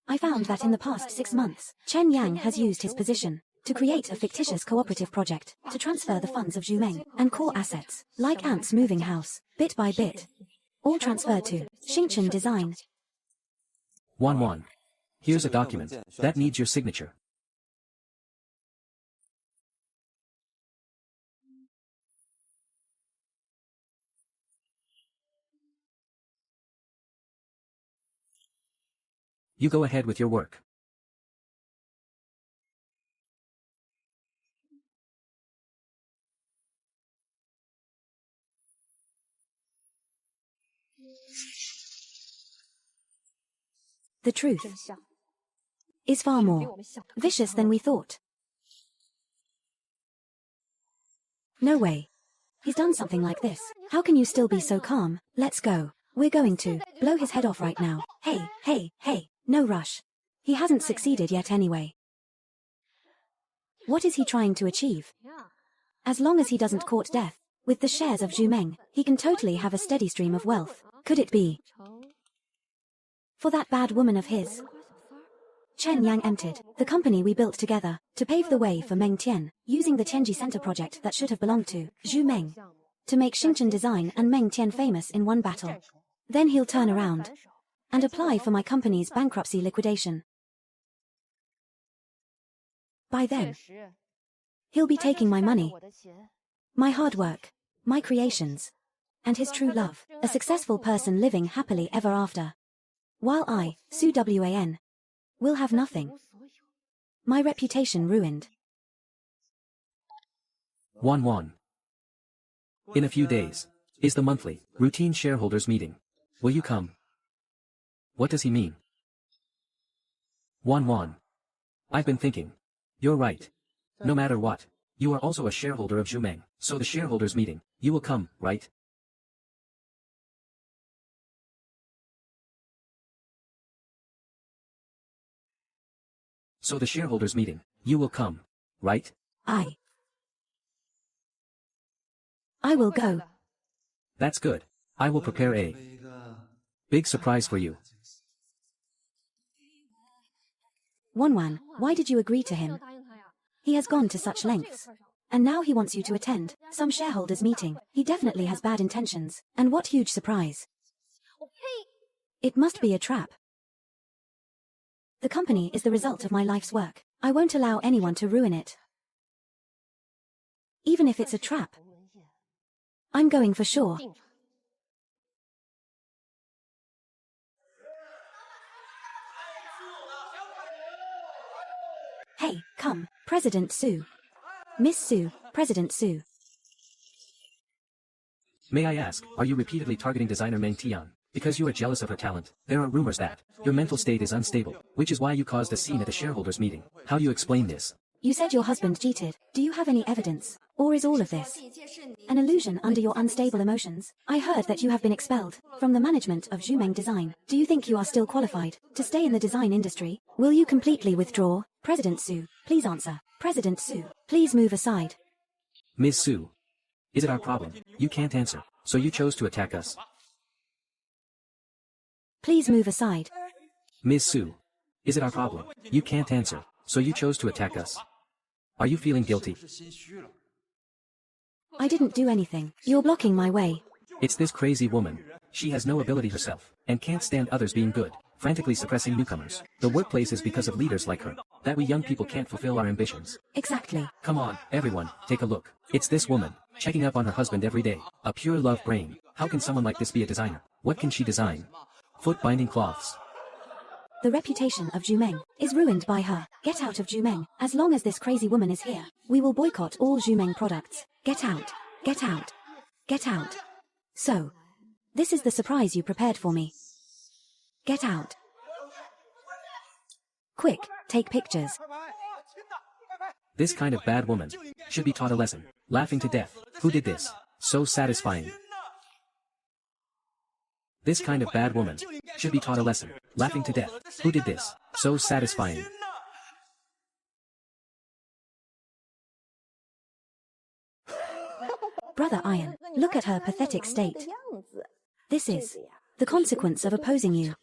I found that in the past 6 months, Chen Yang has used his position to create a fictitious cooperative project to transfer the funds of Zhu Meng and core assets, like ants moving house, bit by bit, all transferred to Xingchen Design. Wan. Here's a document that needs your signature. You go ahead with your work. The truth is far more vicious than we thought. No way. He's done something like this. How can you still be so calm? Let's go. We're going to blow his head off right now. Hey, no rush. He hasn't succeeded yet anyway. What is he trying to achieve? As long as he doesn't court death, with the shares of Zhu Meng, he can totally have a steady stream of wealth. Could it be for that bad woman of his? Chen Yang entered the company we built together to pave the way for Meng Tian, using the Tianji Center project that should have belonged to Zhu Meng, to make Xingchen Design and Meng Tian famous in one battle. Then he'll turn around and apply for my company's bankruptcy liquidation. By then, he'll be taking my money, my hard work, my creations, and his true love, a successful person living happily ever after. While I, Su Wan, will have nothing. My reputation ruined. Wan. In a few days is the monthly, routine shareholders meeting. Will you come? What does he mean? Wan. I've been thinking. You're right. No matter what, you are also a shareholder of Zhu Meng, so the shareholders meeting, you will come, right? So the shareholders meeting, you will come, right? I will go. That's good. I will prepare a big surprise for you. Wanwan, why did you agree to him? He has gone to such lengths. And now he wants you to attend some shareholders meeting. He definitely has bad intentions. And what huge surprise. It must be a trap. The company is the result of my life's work. I won't allow anyone to ruin it. Even if it's a trap. I'm going for sure. Hey, come, President Su. Miss Su, President Su. May I ask, are you repeatedly targeting designer Meng Tian? Because you are jealous of her talent. There are rumors that your mental state is unstable, which is why you caused a scene at the shareholders meeting. How do you explain this? You said your husband cheated. Do you have any evidence? Or is all of this an illusion under your unstable emotions? I heard that you have been expelled from the management of Zhumeng Design. Do you think you are still qualified to stay in the design industry? Will you completely withdraw? President Su, please answer. President Su, please move aside. Ms. Su. Is it our problem? You can't answer, so you chose to attack us. Please move aside. Ms. Su. Is it our problem? You can't answer, so you chose to attack us. Are you feeling guilty? I didn't do anything. You're blocking my way. It's this crazy woman. She has no ability herself, and can't stand others being good, frantically suppressing newcomers. The workplace is because of leaders like her, that we young people can't fulfill our ambitions. Exactly. Come on, everyone, take a look. It's this woman, checking up on her husband every day. A pure love brain. How can someone like this be a designer? What can she design? Foot binding cloths. The reputation of Zhumeng is ruined by her. Get out of Zhumeng. As long as this crazy woman is here, we will boycott all Zhumeng products. Get out. Get out. Get out. So, this is the surprise you prepared for me. Get out. Quick, take pictures. This kind of bad woman should be taught a lesson. Laughing to death. Who did this? So satisfying. This kind of bad woman should be taught a lesson. Laughing to death. Who did this? So satisfying. Brother Iron, look at her pathetic state. This is the consequence of opposing you.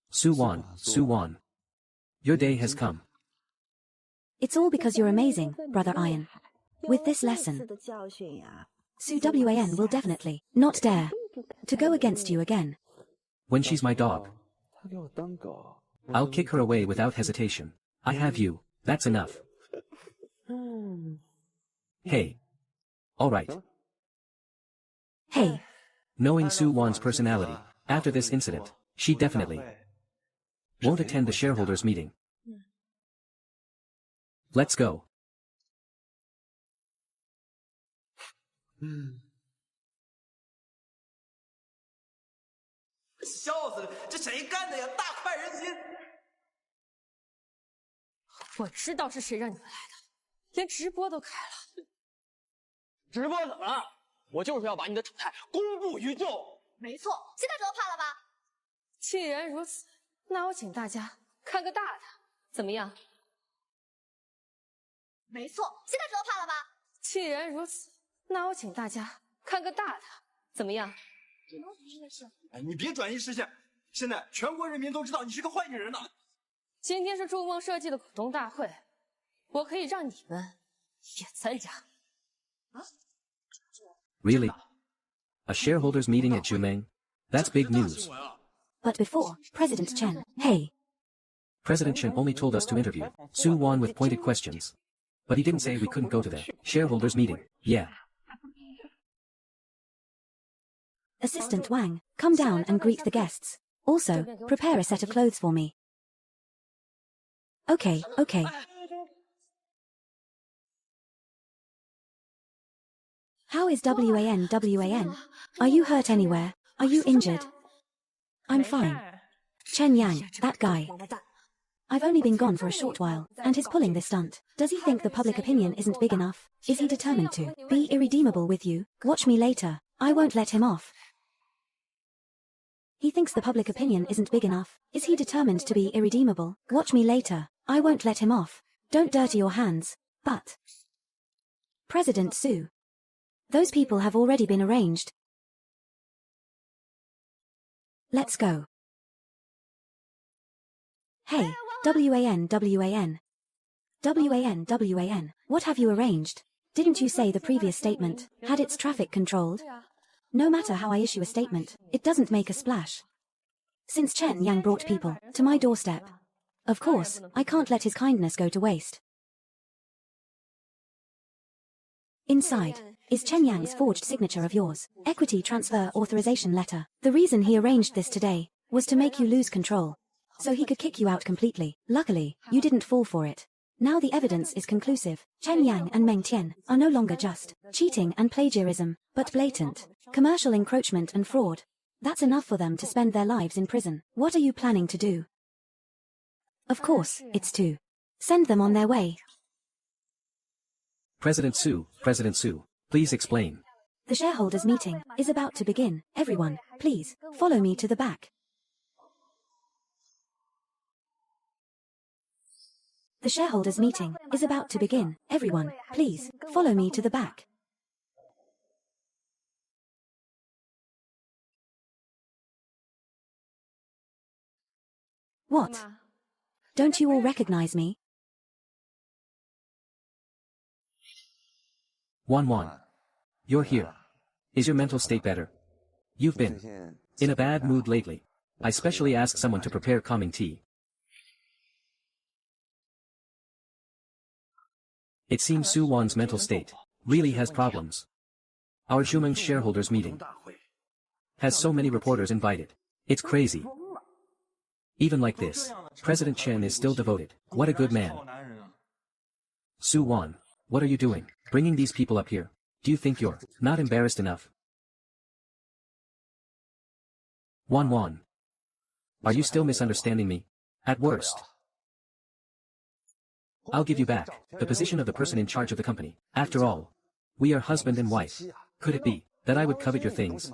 Su Wan. Your day has come. It's all because you're amazing, Brother Iron. With this lesson, Su Wan will definitely not dare to go against you again. When she's my dog, I'll kick her away without hesitation. I have you. That's enough. Hey. Alright. Hey. Knowing Su Wan's personality, after this incident, she definitely won't attend the shareholders meeting. Let's go. 笑死了，这谁干的呀？大快人心！我知道是谁让你们来的，连直播都开了。直播怎么了？我就是要把你的丑态公布于众。没错，现在知道怕了吧？既然如此，那我请大家看个大的，怎么样？没错，现在知道怕了吧？既然如此，那我请大家看个大的，怎么样？哎，你别转移视线，现在全国人民都知道你是个坏女人了。今天是筑梦设计的股东大会，我可以让你们也参加。Really? A shareholders meeting at Zhumeng? That's big news. But before, President Chen, hey. President Chen only told us to interview Su Wan with pointed questions. But he didn't say we couldn't go to the shareholders meeting. Yeah. Assistant Wang, come down and greet the guests. Also, prepare a set of clothes for me. Okay. How is WAN? Are you hurt anywhere? Are you injured? I'm fine. Chen Yang, that guy. I've only been gone for a short while, and he's pulling this stunt. Does he think the public opinion isn't big enough? Is he determined to be irredeemable with you? Watch me later. I won't let him off. He thinks the public opinion isn't big enough. Is he determined to be irredeemable? Watch me later. I won't let him off. Don't dirty your hands. But President Su, Those people have already been arranged. Let's go. Hey, WAN. What have you arranged? Didn't you say the previous statement had its traffic controlled? No matter how I issue a statement, it doesn't make a splash. Since Chen Yang brought people to my doorstep, of course, I can't let his kindness go to waste. Inside is Chen Yang's forged signature of yours, equity transfer authorization letter. The reason he arranged this today was to make you lose control, so he could kick you out completely. Luckily, you didn't fall for it. Now the evidence is conclusive. Chen Yang and Meng Tian are no longer just cheating and plagiarism, but blatant commercial encroachment and fraud. That's enough for them to spend their lives in prison. What are you planning to do? Of course, it's to send them on their way. President Su, please explain. The shareholders' meeting is about to begin. Everyone, please, follow me to the back. The shareholders' meeting is about to begin. Everyone, please, follow me to the back. What? Don't you all recognize me? Wan. You're here. Is your mental state better? You've been in a bad mood lately. I specially asked someone to prepare calming tea. It seems Su Wan's mental state really has problems. Our Zhumeng shareholders meeting has so many reporters invited. It's crazy. Even like this, President Chen is still devoted. What a good man. Su Wan, what are you doing? Bringing these people up here. Do you think you're not embarrassed enough? Wan. Are you still misunderstanding me? At worst, I'll give you back the position of the person in charge of the company. After all, we are husband and wife. Could it be that I would covet your things?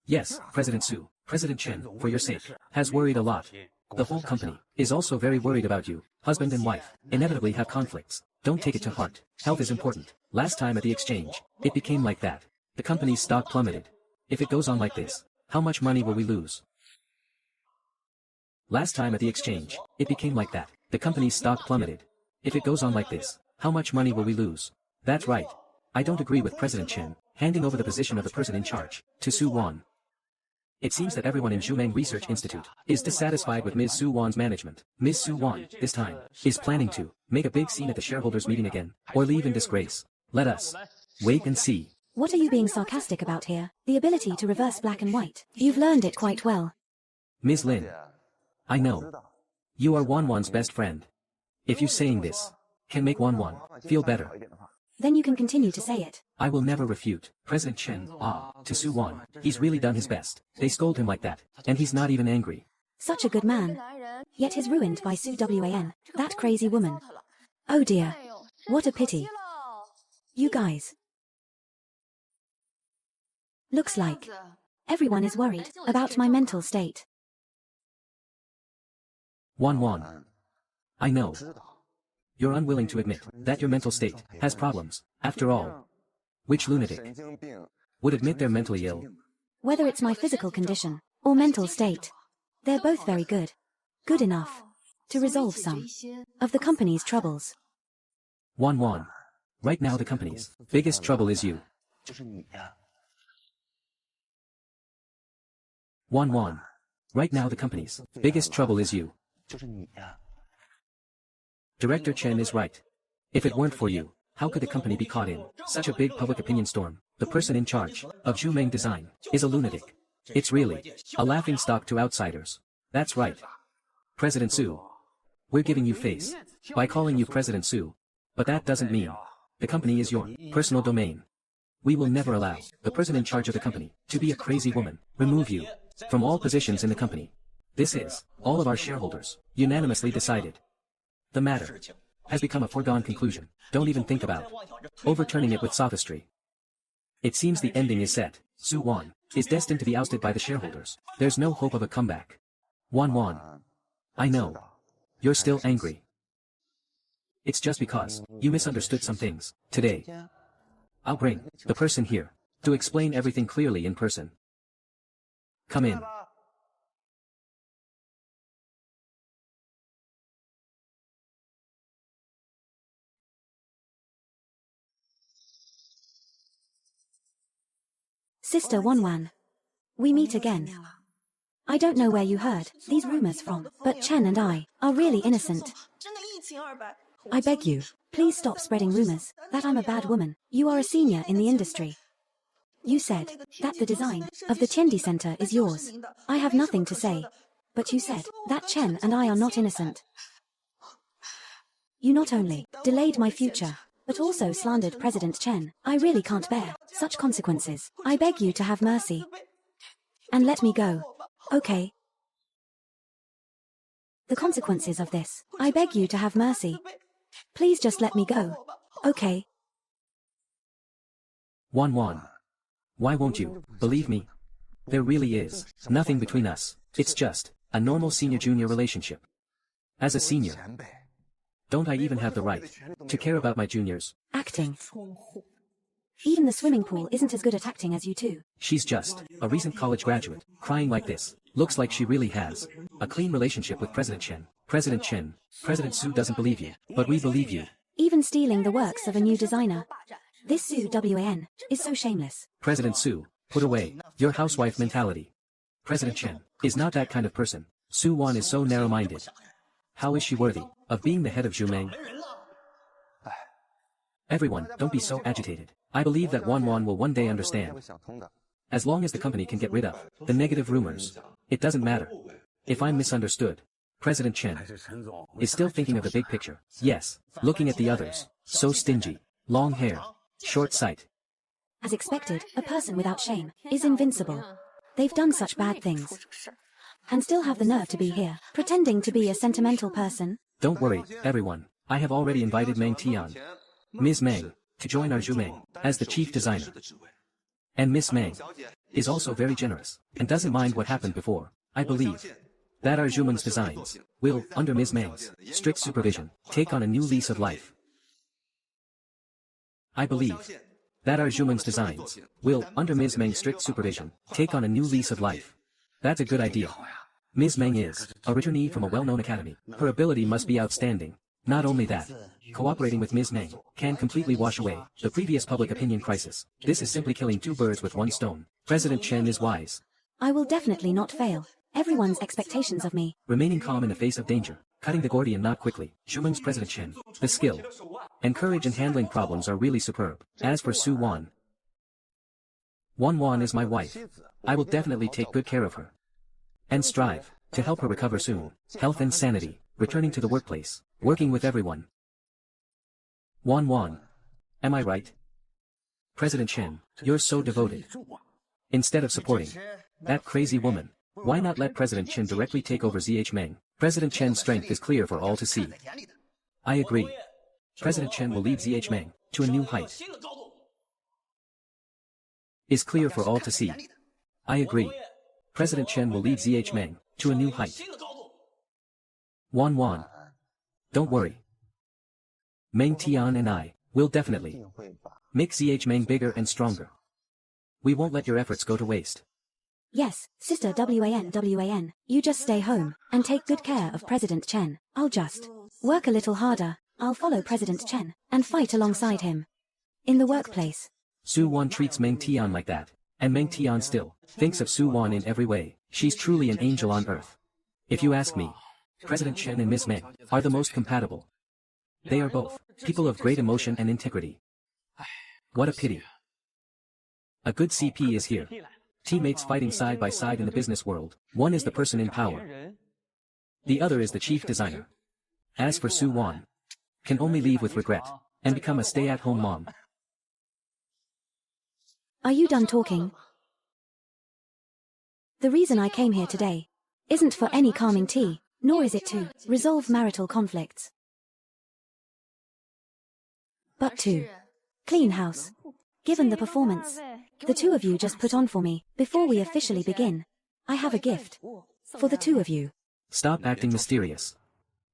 Yes, President Su, President Chen, for your sake, has worried a lot. The whole company is also very worried about you. Husband and wife inevitably have conflicts. Don't take it to heart. Health is important. Last time at the exchange, it became like that. The company's stock plummeted. If it goes on like this, how much money will we lose? Last time at the exchange, it became like that. The company's stock plummeted. If it goes on like this, how much money will we lose? That's right. I don't agree with President Chen handing over the position of the person in charge to Su Wan. It seems that everyone in Zhumeng Research Institute is dissatisfied with Ms. Su Wan's management. Ms. Su Wan, this time, is planning to make a big scene at the shareholders' meeting again, or leave in disgrace. Let us wait and see. What are you being sarcastic about here? The ability to reverse black and white. You've learned it quite well. Ms. Lin, I know. You are Wan's best friend. If you saying this can make Wan feel better, Then you can continue to say it. I will never refute. President Chen, to Su Wan, he's really done his best. They scold him like that, and he's not even angry. Such a good man. Yet he's ruined by Su Wan, that crazy woman. Oh dear. What a pity. You guys. Looks like everyone is worried about my mental state. Wan. I know. You're unwilling to admit that your mental state has problems. After all, which lunatic would admit they're mentally ill? Whether it's my physical condition or mental state, they're both very good. Good enough to resolve some of the company's troubles. Wan. Right now the company's biggest trouble is you. Wan. Right now the company's biggest trouble is you. Director Chen is right. If it weren't for you, how could the company be caught in such a big public opinion storm? The person in charge of Zhumeng Design is a lunatic. It's really a laughingstock to outsiders. That's right. President Su. We're giving you face by calling you President Su. But that doesn't mean the company is your personal domain. We will never allow the person in charge of the company to be a crazy woman. Remove you from all positions in the company. This is all of our shareholders unanimously decided. The matter has become a foregone conclusion. Don't even think about overturning it with sophistry. It seems the ending is set. Su Wan is destined to be ousted by the shareholders. There's no hope of a comeback. Wan. I know. You're still angry. It's just because you misunderstood some things today. I'll bring the person here to explain everything clearly in person. Come in. Sister Wanwan. We meet again. I don't know where you heard these rumors from, but Chen and I are really innocent. I beg you, please stop spreading rumors that I'm a bad woman. You are a senior in the industry. You said that the design of the Tiandi Center is yours. I have nothing to say. But you said that Chen and I are not innocent. You not only delayed my future, but also slandered President Chen. I really can't bear such consequences. I beg you to have mercy. And let me go. Okay. The consequences of this. I beg you to have mercy. Please just let me go. Okay. Wanwan. Why won't you believe me? There really is nothing between us. It's just a normal senior-junior relationship. As a senior, don't I even have the right to care about my juniors? Acting. Even the swimming pool isn't as good at acting as you two. She's just a recent college graduate, crying like this. Looks like she really has a clean relationship with President Chen. President Chen, President Su doesn't believe you, but we believe you. Even stealing the works of a new designer. This Su Wan is so shameless. President Su, put away your housewife mentality. President Chen is not that kind of person. Su Wan is so narrow-minded. How is she worthy of being the head of Zhumeng? Everyone, don't be so agitated. I believe that Wanwan will one day understand. As long as the company can get rid of the negative rumors, it doesn't matter. If I'm misunderstood, President Chen is still thinking of the big picture. Yes, looking at the others, so stingy, long hair, short sight. As expected, a person without shame is invincible. They've done such bad things. And still have the nerve to be here, pretending to be a sentimental person. Don't worry, everyone. I have already invited Meng Tian, Ms. Meng, to join our Zhumeng as the chief designer. And Miss Meng is also very generous and doesn't mind what happened before. I believe that our Zhumeng's designs will, under Ms. Meng's strict supervision, take on a new lease of life. I believe that our Zhumeng's designs will, under Ms. Meng's strict supervision, take on a new lease of life. That's a good idea. Ms. Meng is a returnee from a well-known academy. Her ability must be outstanding. Not only that, cooperating with Ms. Meng can completely wash away the previous public opinion crisis. This is simply killing two birds with one stone. President Chen is wise. I will definitely not fail. Everyone's expectations of me. Remaining calm in the face of danger, cutting the Gordian knot quickly. Zhumeng's President Chen, the skill and courage in handling problems are really superb. As for Su Wan, Wanwan is my wife. I will definitely take good care of her. And strive to help her recover soon. Health and sanity, returning to the workplace, working with everyone. Wanwan. Am I right? President Chen, you're so devoted. Instead of supporting that crazy woman, why not let President Chen directly take over ZH Meng? President Chen's strength is clear for all to see. I agree. President Chen will lead ZH Meng to a new height. Is clear for all to see. I agree. President Chen will lead ZH Meng to a new height. Wanwan. Don't worry. Meng Tian and I will definitely make ZH Meng bigger and stronger. We won't let your efforts go to waste. Yes, Sister Wan, you just stay home and take good care of President Chen. I'll just work a little harder. I'll follow President Chen and fight alongside him. In the workplace. Su Wan treats Meng Tian like that, and Meng Tian still thinks of Su Wan in every way. She's truly an angel on earth. If you ask me, President Chen and Miss Meng are the most compatible. They are both people of great emotion and integrity. What a pity. A good CP is here. Teammates fighting side by side in the business world. One is the person in power. The other is the chief designer. As for Su Wan, can only leave with regret and become a stay-at-home mom. Are you done talking? The reason I came here today isn't for any calming tea, nor is it to resolve marital conflicts, but to clean house. Given the performance the two of you just put on for me, before we officially begin, I have a gift for the two of you. Stop acting mysterious.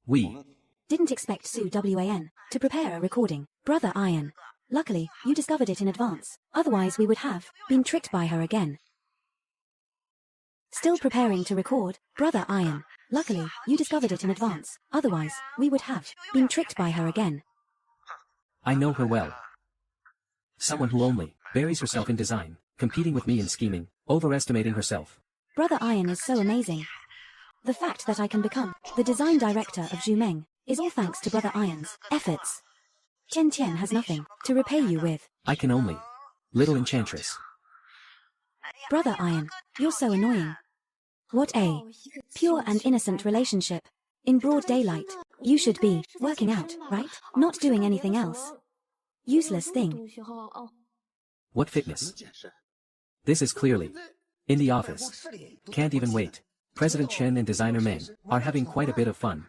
We didn't expect Su Wan to prepare a recording. Brother Iron, Luckily, you discovered it in advance. Otherwise we would have been tricked by her again. Still preparing to record, Brother Iron. Luckily, you discovered it in advance. Otherwise, we would have been tricked by her again. I know her well. Someone who only buries herself in design, competing with me in scheming, overestimating herself. Brother Iron is so amazing. The fact that I can become the design director of Zhumeng is all thanks to Brother Iron's efforts. Chen Tian has nothing to repay you with. I can only. Little enchantress. Brother Iron, you're so annoying. What a pure and innocent relationship. In broad daylight, you should be working out, right? Not doing anything else. Useless thing. What fitness? This is clearly in the office. Can't even wait. President Chen and designer Meng are having quite a bit of fun.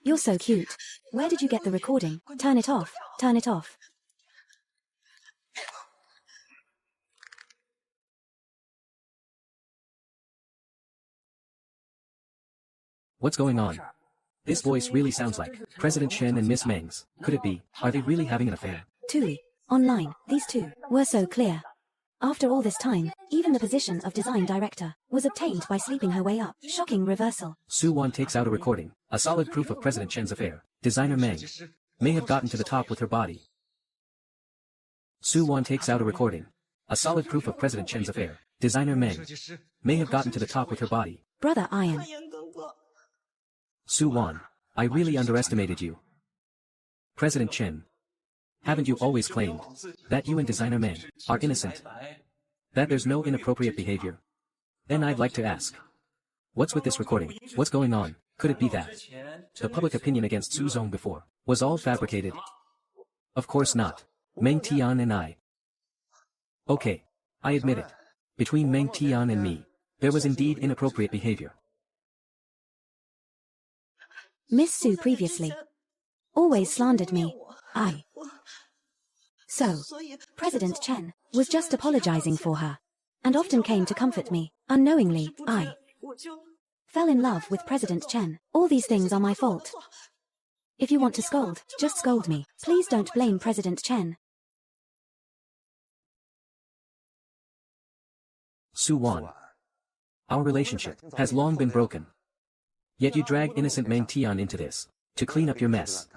You're so cute. Where did you get the recording? Turn it off. Turn it off. What's going on? This voice really sounds like President Chen and Miss Meng's. Could it be? Are they really having an affair? Tui. Online, these two were so clear. After all this time, even the position of design director was obtained by sleeping her way up. Shocking reversal. Su Wan takes out a recording, a solid proof of President Chen's affair. Designer Meng may have gotten to the top with her body. Su Wan takes out a recording, a solid proof of President Chen's affair. Designer Meng may have gotten to the top with her body. Brother Iron. Su Wan, I really underestimated you. President Chen, haven't you always claimed that you and designer Meng are innocent? That there's no inappropriate behavior? Then I'd like to ask, what's with this recording? What's going on? Could it be that the public opinion against Su Zong before was all fabricated? Of course not. Meng Tian and I. Okay, I admit it. Between Meng Tian and me, there was indeed inappropriate behavior. Miss Su previously always slandered me. So, President Chen was just apologizing for her, and often came to comfort me. Unknowingly, I fell in love with President Chen. All these things are my fault. If you want to scold, just scold me. Please don't blame President Chen. Su Wan, our relationship has long been broken. Yet you drag innocent Meng Tian into this, to clean up your mess.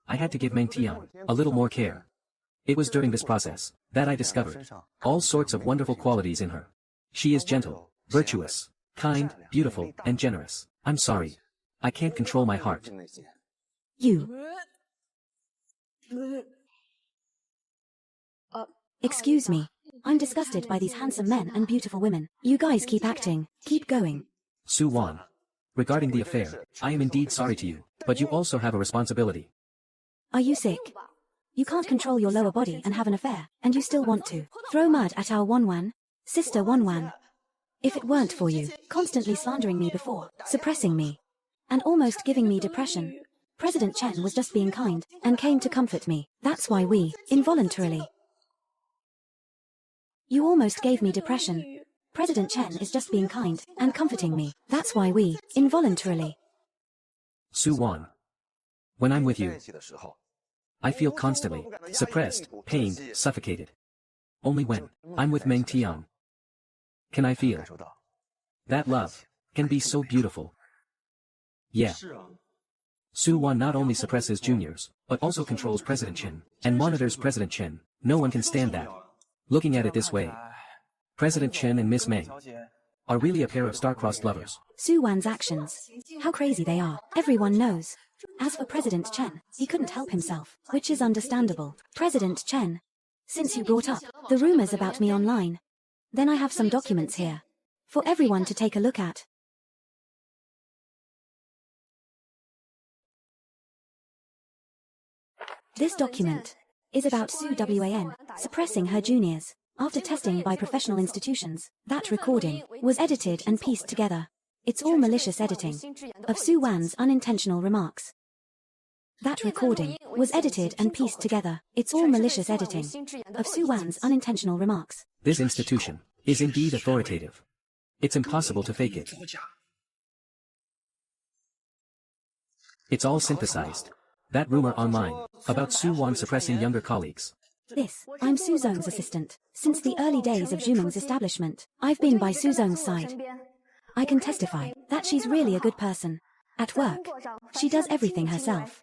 I had to give Meng Tian a little more care. It was during this process that I discovered all sorts of wonderful qualities in her. She is gentle, virtuous, kind, beautiful, and generous. I'm sorry. I can't control my heart. You. Excuse me. I'm disgusted by these handsome men and beautiful women. You guys keep acting. Keep going. Su Wan, regarding the affair, I am indeed sorry to you, but you also have a responsibility. Are you sick? You can't control your lower body and have an affair, and you still want to throw mud at our Wanwan, sister Wanwan. If it weren't for you, constantly slandering me before, suppressing me, and almost giving me depression, President Chen was just being kind, and came to comfort me. That's why we, involuntarily. You almost gave me depression. President Chen is just being kind, and comforting me. That's why we, involuntarily. Su Wan, when I'm with you, I feel constantly suppressed, pained, suffocated. Only when I'm with Meng Tian can I feel that love can be so beautiful. Yeah. Su Wan not only suppresses juniors, but also controls President Chen, and monitors President Chen. No one can stand that. Looking at it this way, President Chen and Miss Meng are really a pair of star-crossed lovers. Su Wan's actions. How crazy they are. Everyone knows. As for President Chen, he couldn't help himself, which is understandable. President Chen, since you brought up the rumors about me online, then I have some documents here for everyone to take a look at. This document is about Su Wan suppressing her juniors. After testing by professional institutions, that recording was edited and pieced together. It's all malicious editing of Su Wan's unintentional remarks. That recording was edited and pieced together. It's all malicious editing of Su Wan's unintentional remarks. This institution is indeed authoritative. It's impossible to fake it. It's all synthesized. That rumor online, about Su Wan suppressing younger colleagues. I'm Su Zong's assistant. Since the early days of Zhumeng's establishment, I've been by Su Zong's side. I can testify that she's really a good person. At work, she does everything herself.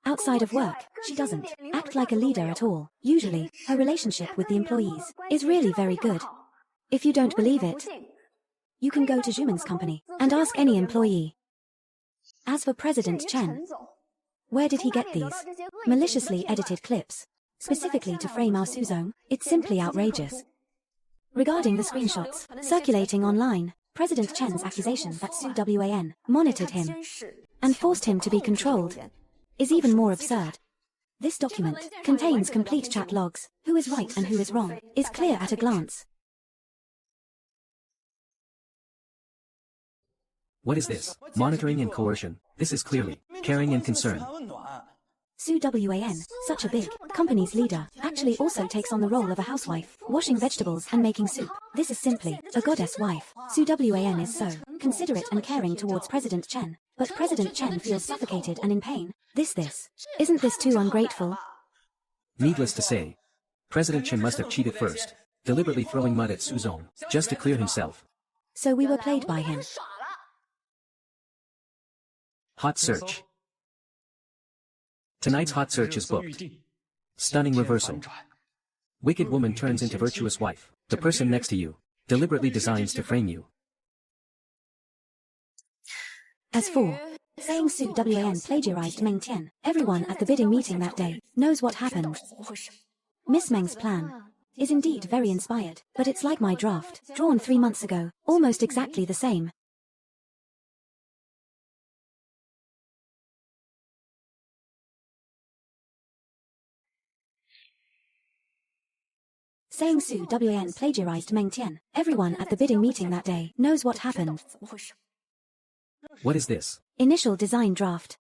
Outside of work, she doesn't act like a leader at all. Usually, her relationship with the employees is really very good. If you don't believe it, you can go to Zhumeng's company and ask any employee. As for President Chen, where did he get these maliciously edited clips? Specifically to frame our Su Zong, it's simply outrageous. Regarding the screenshots circulating online, President Chen's accusation that Su Wan monitored him and forced him to be controlled is even more absurd. This document contains complete chat logs. Who is right and who is wrong is clear at a glance. What is this? Monitoring and coercion. This is clearly caring and concern. Su Wan, such a big company's leader, actually also takes on the role of a housewife, washing vegetables and making soup. This is simply a goddess wife. Su Wan is so considerate and caring towards President Chen, but President Chen feels suffocated and in pain. Isn't this too ungrateful? Needless to say, President Chen must have cheated first, deliberately throwing mud at Su Zong, just to clear himself. So we were played by him. Hot search. Tonight's hot search is booked. Stunning reversal. Wicked woman turns into virtuous wife. The person next to you deliberately designs to frame you. As for saying Su Wan plagiarized Meng Tian, everyone at the bidding meeting that day knows what happened. Miss Meng's plan is indeed very inspired, but it's like my draft, drawn 3 months ago, almost exactly the same. Saying Su Wan plagiarized Meng Tian, everyone at the bidding meeting that day knows what happened. What is this? Initial design draft.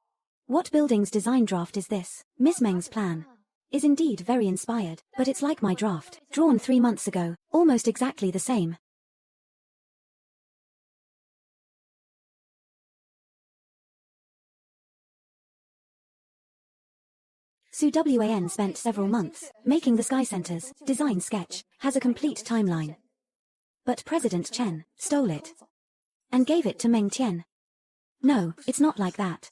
What building's design draft is this? Miss Meng's plan is indeed very inspired, but it's like my draft, drawn 3 months ago, almost exactly the same. Su Wan spent several months making the Sky Center's design sketch, has a complete timeline. But President Chen stole it and gave it to Meng Tian. No, it's not like that.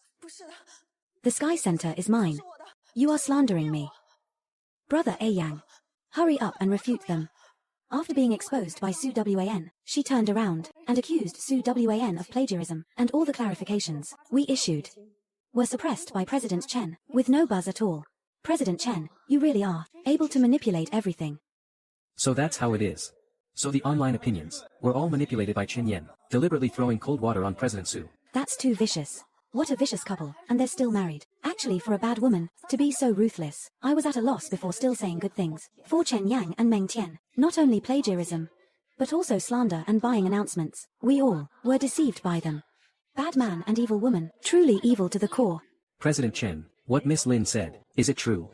The Sky Center is mine. You are slandering me. Brother A Yang, hurry up and refute them. After being exposed by Su Wan, she turned around and accused Su Wan of plagiarism, and all the clarifications we issued were suppressed by President Chen, with no buzz at all. President Chen, you really are able to manipulate everything. So that's how it is. So the online opinions were all manipulated by Chen Yan, deliberately throwing cold water on President Su. That's too vicious. What a vicious couple, and they're still married. Actually, for a bad woman to be so ruthless, I was at a loss before still saying good things. For Chen Yang and Meng Tian, not only plagiarism, but also slander and buying announcements. We all were deceived by them. Bad man and evil woman, truly evil to the core. President Chen, what Miss Lin said, is it true?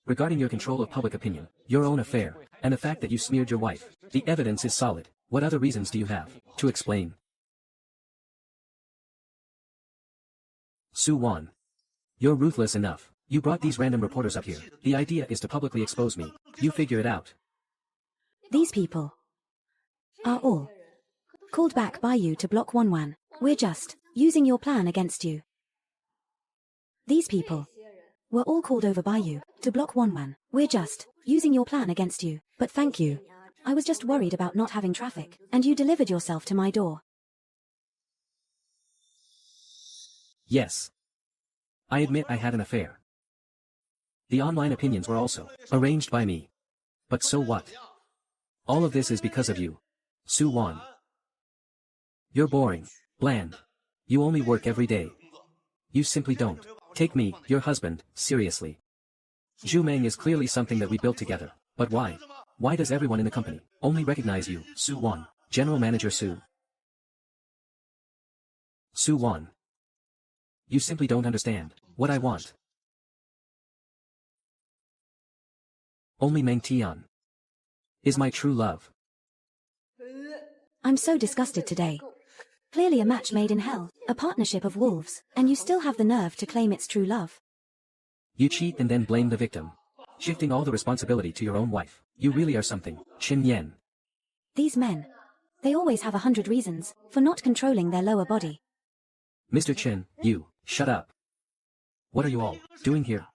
Regarding your control of public opinion, your own affair, and the fact that you smeared your wife, the evidence is solid. What other reasons do you have to explain? Su Wan, you're ruthless enough. You brought these random reporters up here. The idea is to publicly expose me. You figure it out. These people are all called back by you to block Wanwan. We're just using your plan against you. These people were all called over by you to block Wanwan. We're just using your plan against you. But thank you. I was just worried about not having traffic, and you delivered yourself to my door. Yes. I admit I had an affair. The online opinions were also arranged by me. But so what? All of this is because of you. Su Wan. You're boring, bland. You only work every day. You simply don't take me, your husband, seriously. Zhu Meng is clearly something that we built together. But why? Why does everyone in the company only recognize you, Su Wan, General Manager Su? Su Wan. You simply don't understand what I want. Only Meng Tian is my true love. I'm so disgusted today. Clearly a match made in hell, a partnership of wolves, and you still have the nerve to claim it's true love. You cheat and then blame the victim, shifting all the responsibility to your own wife. You really are something, Chen Yan. These men. They always have 100 reasons for not controlling their lower body. Mr. Chen, you, shut up. What are you all doing here?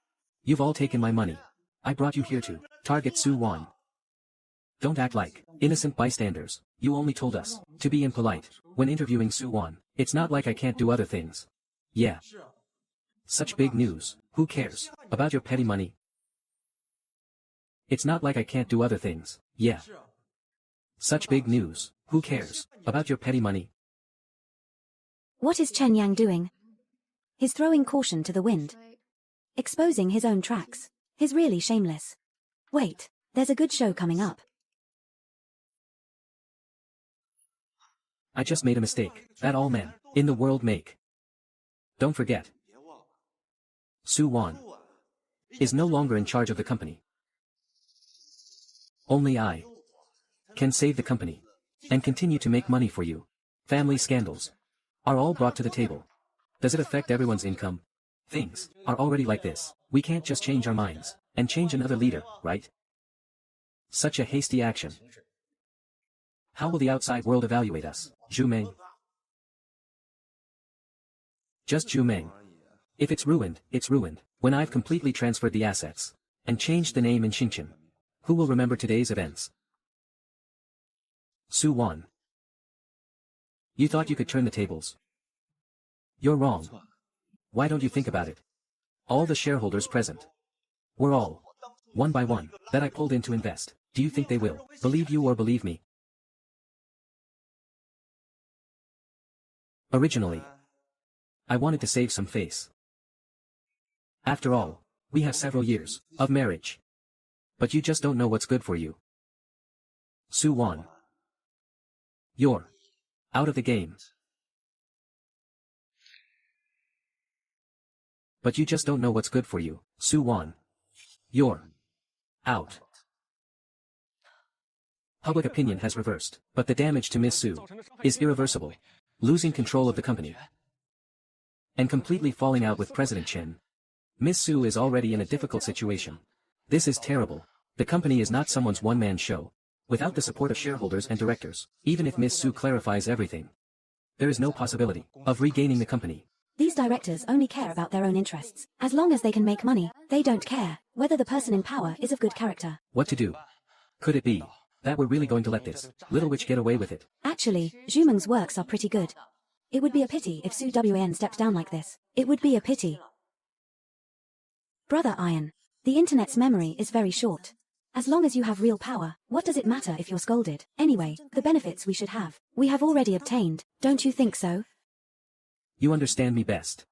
You've all taken my money. I brought you here to target Su Wan. Don't act like innocent bystanders. You only told us to be impolite when interviewing Su Wan. It's not like I can't do other things. Yeah. Such big news. Who cares about your petty money? It's not like I can't do other things. Yeah. Such big news. Who cares about your petty money? What is Chen Yang doing? He's throwing caution to the wind. Exposing his own tracks. He's really shameless. Wait, there's a good show coming up. I just made a mistake that all men in the world make. Don't forget. Su Wan is no longer in charge of the company. Only I can save the company and continue to make money for you. Family scandals are all brought to the table. Does it affect everyone's income? Things are already like this. We can't just change our minds and change another leader, right? Such a hasty action. How will the outside world evaluate us? Zhu Meng. Just Zhu Meng. If it's ruined, it's ruined. When I've completely transferred the assets and changed the name in Xingqian, who will remember today's events? Su Wan. You thought you could turn the tables. You're wrong. Why don't you think about it? All the shareholders present were all, one by one, that I pulled in to invest. Do you think they will believe you or believe me? Originally, I wanted to save some face. After all, we have several years of marriage. But you just don't know what's good for you. Su Wan. You're out of the game. But you just don't know what's good for you. Su Wan. You're out. Public opinion has reversed, but the damage to Miss Su is irreversible. Losing control of the company and completely falling out with President Chen. Miss Su is already in a difficult situation. This is terrible. The company is not someone's one-man show. Without the support of shareholders and directors, even if Miss Su clarifies everything, there is no possibility of regaining the company. These directors only care about their own interests. As long as they can make money, they don't care whether the person in power is of good character. What to do? Could it be that we're really going to let this little witch get away with it? Actually, Zhu Meng's works are pretty good. It would be a pity if Su Wan stepped down like this. It would be a pity. Brother Iron, the internet's memory is very short. As long as you have real power, what does it matter if you're scolded? Anyway, the benefits we should have, we have already obtained, don't you think so? You understand me best.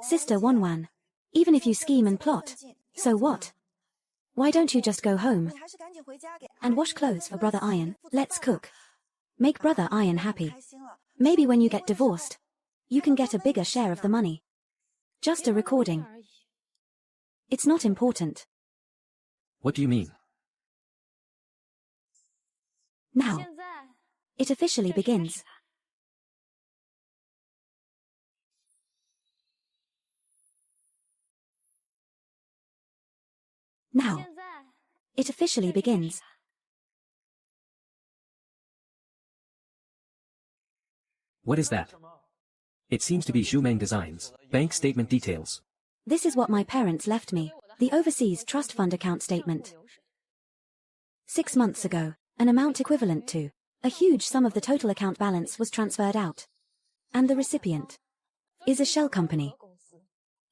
Sister Wanwan. Even if you scheme and plot, so what? Why don't you just go home and wash clothes for Brother Iron? Let's cook. Make Brother Iron happy. Maybe when you get divorced, you can get a bigger share of the money. Just a recording. It's not important. What do you mean? Now, it officially begins. Now, it officially begins. What is that? It seems to be Zhu Meng Designs. Bank statement details. This is what my parents left me. The Overseas Trust Fund account statement. 6 months ago, an amount equivalent to a huge sum of the total account balance was transferred out. And the recipient is a shell company.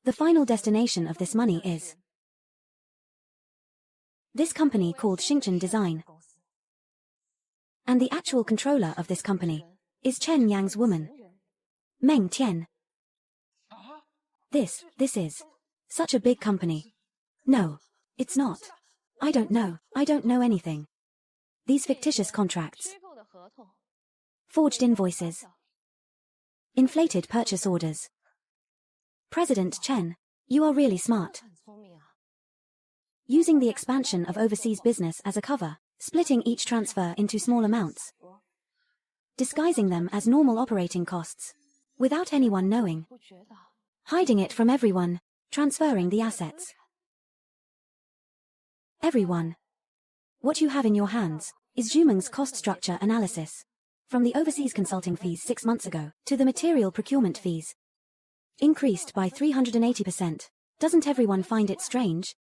The final destination of this money is this company called Xingqian Design. And the actual controller of this company is Chen Yang's woman, Meng Tian. This is such a big company. No, it's not. I don't know anything. These fictitious contracts, forged invoices, inflated purchase orders. President Chen, you are really smart. Using the expansion of overseas business as a cover, splitting each transfer into small amounts, disguising them as normal operating costs, without anyone knowing. Hiding it from everyone. Transferring the assets. Everyone. What you have in your hands is Zhumeng's cost structure analysis. From the overseas consulting fees 6 months ago to the material procurement fees. Increased by 380%. Doesn't everyone find it strange?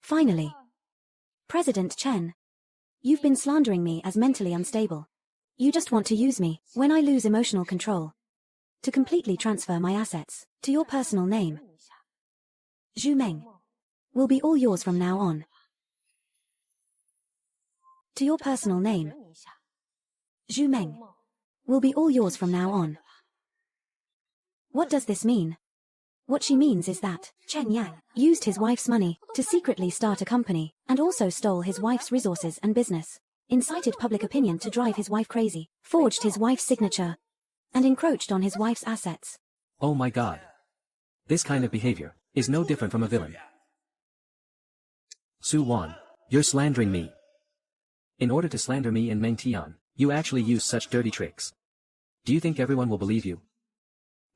Finally. President Chen. You've been slandering me as mentally unstable. You just want to use me, when I lose emotional control, to completely transfer my assets to your personal name. Zhumeng will be all yours from now on. To your personal name. Zhumeng will be all yours from now on. What does this mean? What she means is that Chen Yang used his wife's money to secretly start a company and also stole his wife's resources and business, incited public opinion to drive his wife crazy, forged his wife's signature, and encroached on his wife's assets. Oh my god. This kind of behavior is no different from a villain. Su Wan, you're slandering me. In order to slander me and Meng Tian, you actually use such dirty tricks. Do you think everyone will believe you?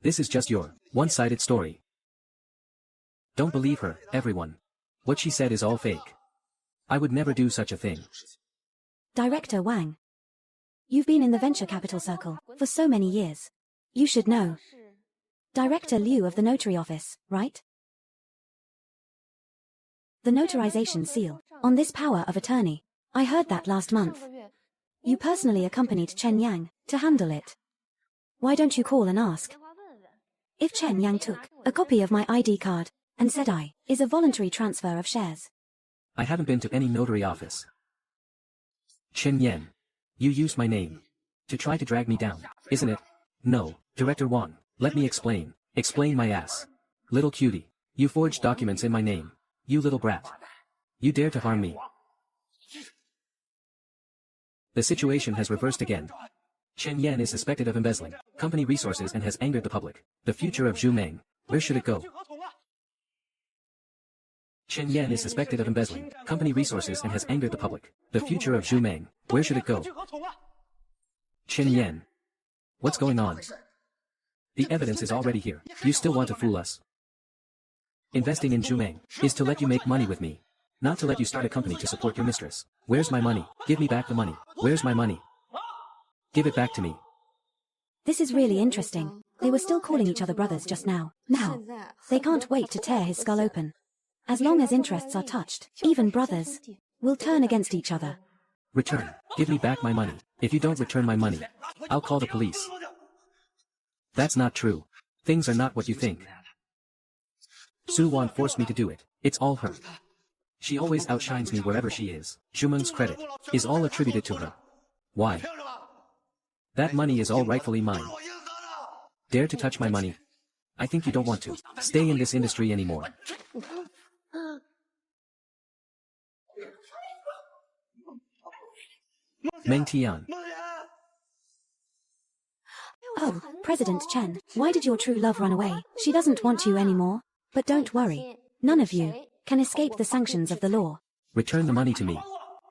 This is just your one-sided story. Don't believe her, everyone. What she said is all fake. I would never do such a thing. Director Wang. You've been in the venture capital circle for so many years. You should know. Director Liu of the notary office, right? The notarization seal on this power of attorney. I heard that last month. You personally accompanied Chen Yang to handle it. Why don't you call and ask? If Chen Yang took a copy of my ID card and said I is a voluntary transfer of shares. I haven't been to any notary office. Chen Yan, you used my name to try to drag me down, isn't it? No, Director Wang, let me explain. Explain my ass. Little cutie, you forged documents in my name. You little brat. You dare to harm me. The situation has reversed again. Chen Yan is suspected of embezzling company resources and has angered the public. The future of Zhumeng, where should it go? Chen Yan is suspected of embezzling company resources and has angered the public. The future of Zhumeng, where should it go? Chen Yan. What's going on? The evidence is already here. You still want to fool us? Investing in Zhumeng is to let you make money with me, not to let you start a company to support your mistress. Where's my money? Give me back the money. Where's my money? Give it back to me. This is really interesting. They were still calling each other brothers just now. Now, they can't wait to tear his skull open. As long as interests are touched, even brothers will turn against each other. Return. Give me back my money. If you don't return my money, I'll call the police. That's not true. Things are not what you think. Su Wan forced me to do it. It's all her. She always outshines me wherever she is. Zhumeng's credit is all attributed to her. Why? That money is all rightfully mine. Dare to touch my money? I think you don't want to stay in this industry anymore. Meng Tian. Oh, President Chen, why did your true love run away? She doesn't want you anymore. But don't worry. None of you can escape the sanctions of the law. Return the money to me.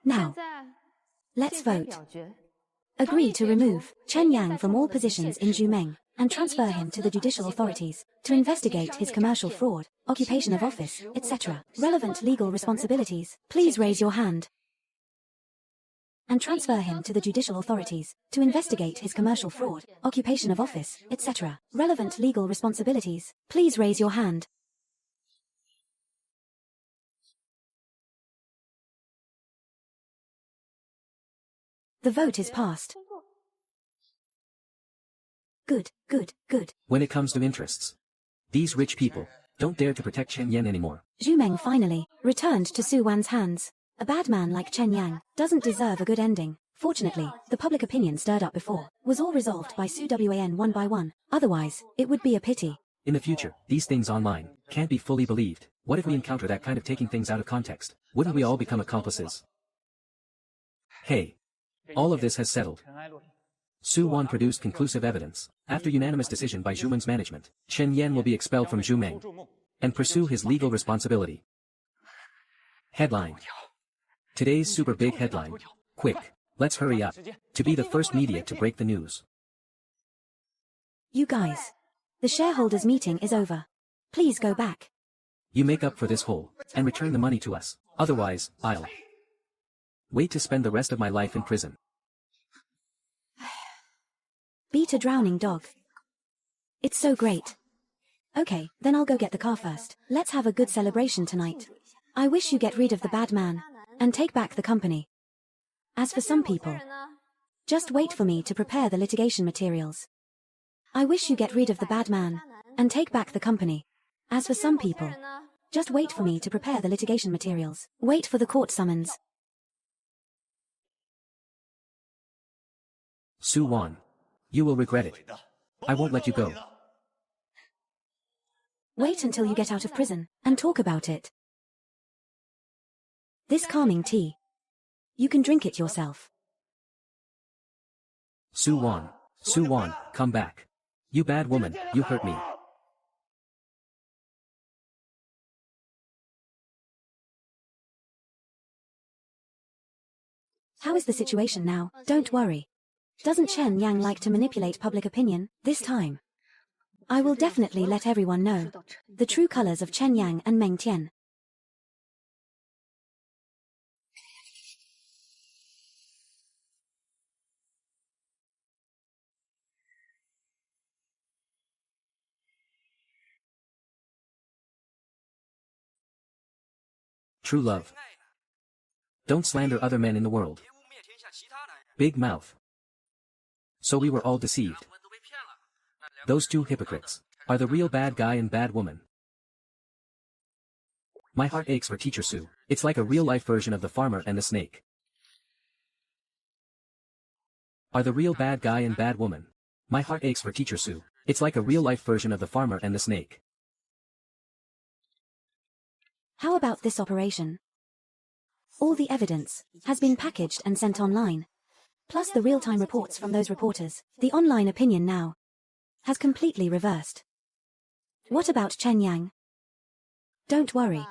Now, let's vote. Agree to remove Chen Yang from all positions in Zhumeng and transfer him to the judicial authorities to investigate his commercial fraud, occupation of office, etc. Relevant legal responsibilities. Please raise your hand. And transfer him to the judicial authorities to investigate his commercial fraud, occupation of office, etc. Relevant legal responsibilities. Please raise your hand. The vote is passed. Good, good, good. When it comes to interests, these rich people don't dare to protect Chen Yan anymore. Zhumeng finally returned to Su Wan's hands. A bad man like Chen Yang doesn't deserve a good ending. Fortunately, the public opinion stirred up before was all resolved by Su Wan one by one. Otherwise, it would be a pity. In the future, these things online can't be fully believed. What if we encounter that kind of taking things out of context? Wouldn't we all become accomplices? Hey. All of this has settled. Su Wan produced conclusive evidence. After unanimous decision by Zhumeng's management, Chen Yan will be expelled from Zhumeng and pursue his legal responsibility. Headline. Today's super big headline. Quick, let's hurry up to be the first media to break the news. You guys, The shareholders' meeting is over. Please go back. You make up for this hole, and return the money to us. Otherwise, I'll wait to spend the rest of my life in prison. Beat a drowning dog. It's so great. Okay, then I'll go get the car first. Let's have a good celebration tonight. I wish you get rid of the bad man, and take back the company. As for some people, just wait for me to prepare the litigation materials. I wish you get rid of the bad man, and take back the company. As for some people, just wait for me to prepare the litigation materials. Wait for the court summons. Su Wan. You will regret it. I won't let you go. Wait until you get out of prison, and talk about it. This calming tea. You can drink it yourself. Su Wan. Su Wan, come back. You bad woman, you hurt me. How is the situation now? Don't worry. Doesn't Chen Yang like to manipulate public opinion, this time? I will definitely let everyone know the true colors of Chen Yang and Meng Tian. True love. Don't slander other men in the world. Big mouth. So we were all deceived. Those two hypocrites are the real bad guy and bad woman. My heart aches for Teacher Su. It's like a real-life version of the farmer and the snake. Are the real bad guy and bad woman. My heart aches for Teacher Su. It's like a real-life version of the farmer and the snake. How about this operation? All the evidence has been packaged and sent online. Plus the real-time reports from those reporters. The online opinion now has completely reversed. What about Chen Yang? Don't worry.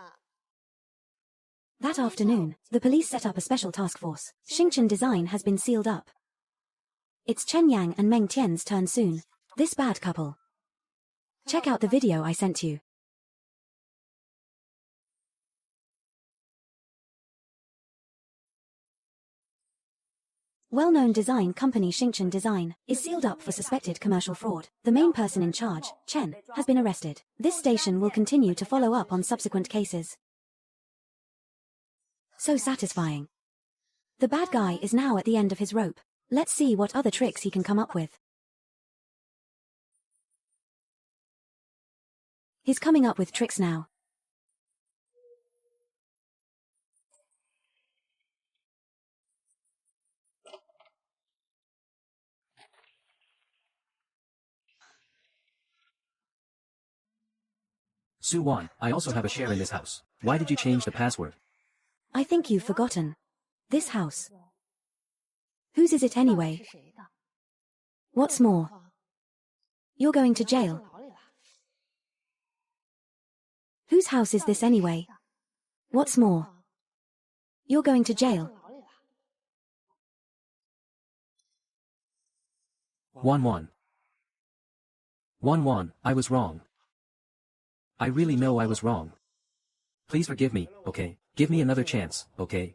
That afternoon, the police set up a special task force. Xingchen design has been sealed up. It's Chen Yang and Meng Tian's turn soon. This bad couple. Check out the video I sent you. Well-known design company Xingchen Design is sealed up for suspected commercial fraud. The main person in charge, Chen, has been arrested. This station will continue to follow up on subsequent cases. So satisfying. The bad guy is now at the end of his rope. Let's see what other tricks he can come up with. He's coming up with tricks now. Su Wan, I also have a share in this house. Why did you change the password? I think you've forgotten. This house. Whose is it anyway? What's more? You're going to jail. Whose house is this anyway? What's more? You're going to jail. Wan Wan. Wan Wan, I was wrong. I really know I was wrong. Please forgive me, okay? Give me another chance, okay?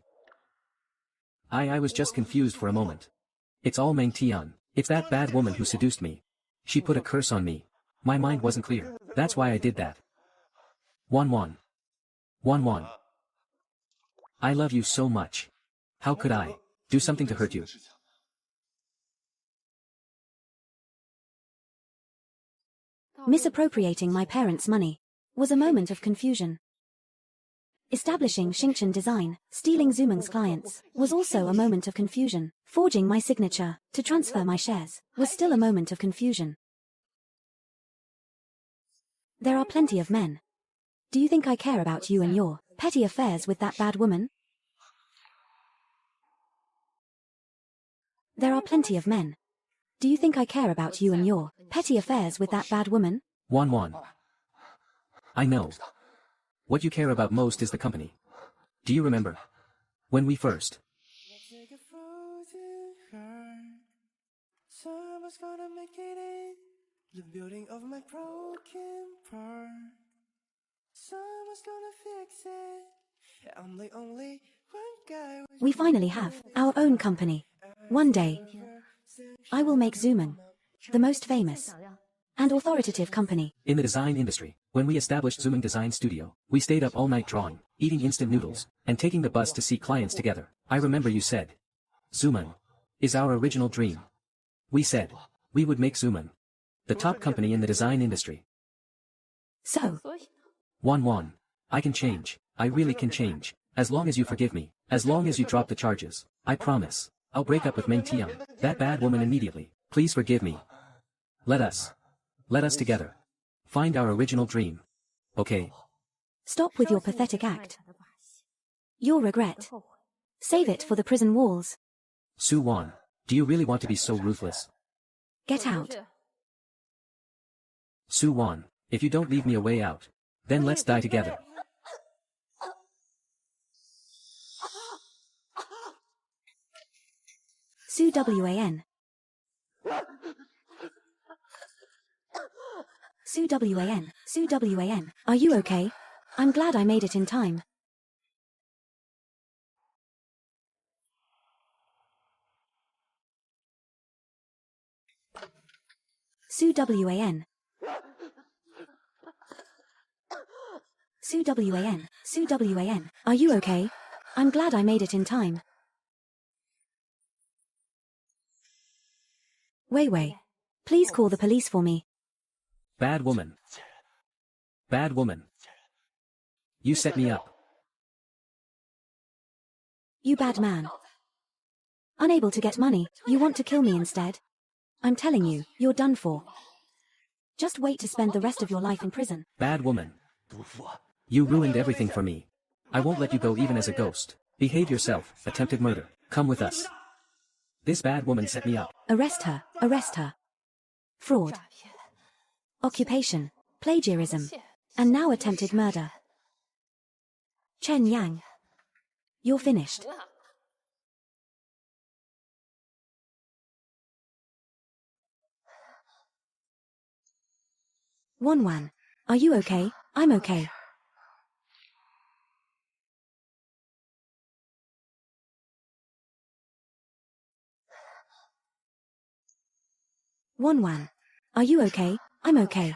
I was just confused for a moment. It's all Meng Tian. It's that bad woman who seduced me. She put a curse on me. My mind wasn't clear. That's why I did that. Wan Wan. Wan Wan. I love you so much. How could I do something to hurt you? Misappropriating my parents' money was a moment of confusion. Establishing Xingchen Design, stealing Zumeng's clients, was also a moment of confusion. Forging my signature to transfer my shares was still a moment of confusion. There are plenty of men. Do you think I care about you and your petty affairs with that bad woman? There are plenty of men. Do you think I care about you and your petty affairs with that bad woman? Wan Wan. I know. What you care about most is the company. Do you remember? When we first. The building of my broken part. Someone's gonna fix it. I'm the only one guy. We finally have our own company. One day, I will make Zooman the most famous and authoritative company. In the design industry, when we established Zooming Design Studio, we stayed up all night drawing, eating instant noodles, and taking the bus to see clients together. I remember you said, Zooman is our original dream. We said, we would make Zooman the top company in the design industry. So, Wan, I can change. I really can change. As long as you forgive me. As long as you drop the charges. I promise. I'll break up with Meng Tian, that bad woman, immediately. Please forgive me. Let us together find our original dream. Okay? stop with your pathetic act. You'll regret. Save it for the prison walls. Su Wan, do you really want to be so ruthless? Get out. Su Wan, if you don't leave me a way out, then let's die together. Su Wan. Su Wan. Su Wan. Are you okay? I'm glad I made it in time. Su Wan. Su Wan. Su Wan. Are you okay? I'm glad I made it in time. Wei, please call the police for me. Bad woman. Bad woman. You set me up. You bad man. Unable to get money, you want to kill me instead? I'm telling you, you're done for. Just wait to spend the rest of your life in prison. Bad woman. You ruined everything for me. I won't let you go even as a ghost. Behave yourself, attempted murder. Come with us. This bad woman set me up. Arrest her, arrest her. Fraud. Occupation, plagiarism, and now attempted murder. Chen Yang. You're finished. Wan, are you okay? I'm okay. Wan, are you okay? I'm okay.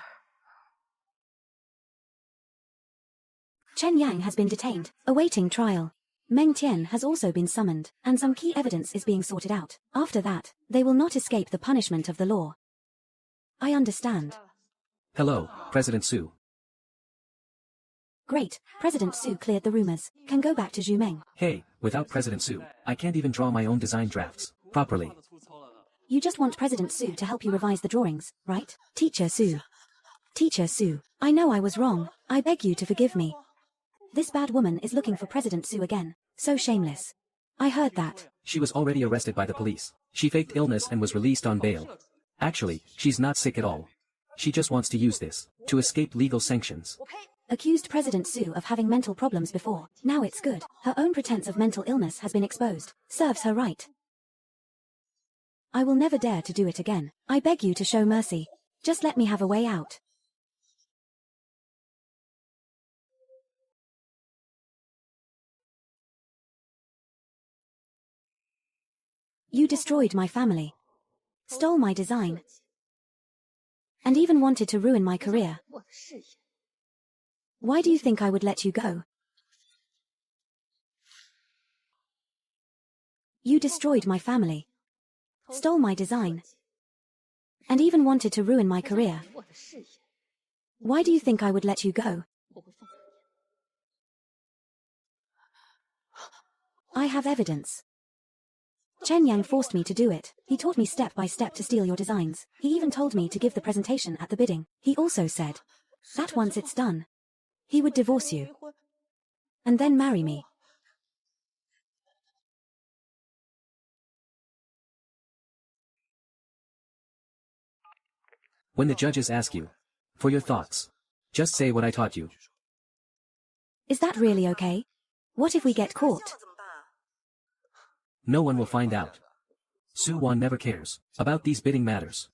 Chen Yang has been detained, awaiting trial. Meng Tian has also been summoned, and some key evidence is being sorted out. After that, they will not escape the punishment of the law. I understand. Hello, President Su. Great, President Su cleared the rumors. Can go back to Zhumeng. Hey, without President Su, I can't even draw my own design drafts properly. You just want President Su to help you revise the drawings, right? Teacher Su. Teacher Su, I know I was wrong. I beg you to forgive me. This bad woman is looking for President Su again. So shameless. I heard that. She was already arrested by the police. She faked illness and was released on bail. Actually, she's not sick at all. She just wants to use this to escape legal sanctions. Accused President Su of having mental problems before. Now it's good. Her own pretense of mental illness has been exposed. Serves her right. I will never dare to do it again. I beg you to show mercy. Just let me have a way out. You destroyed my family. Stole my design. And even wanted to ruin my career. Why do you think I would let you go? You destroyed my family. Stole my design. And even wanted to ruin my career. Why do you think I would let you go? I have evidence. Chen Yang forced me to do it. He taught me step by step to steal your designs. He even told me to give the presentation at the bidding. He also said that once it's done, he would divorce you. And then marry me. When the judges ask you for your thoughts, just say what I taught you. Is that really okay? What if we get caught? No one will find out. Su Wan never cares about these bidding matters.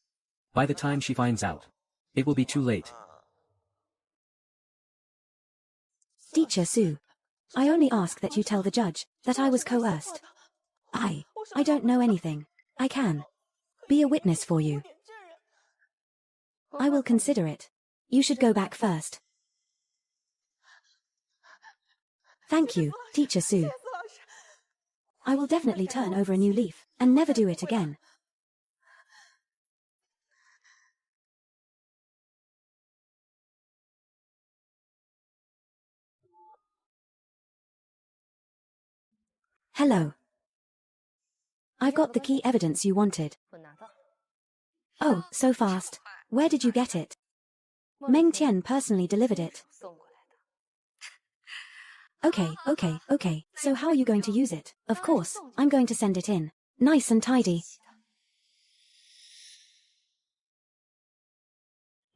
By the time she finds out, it will be too late. Teacher Su. I only ask that you tell the judge that I was coerced. I don't know anything. I can be a witness for you. I will consider it. You should go back first. Thank you, Teacher Su. I will definitely turn over a new leaf and never do it again. Hello. I've got the key evidence you wanted. Oh, so fast. Where did you get it? Meng Tian personally delivered it. Okay. So how are you going to use it? Of course, I'm going to send it in. Nice and tidy.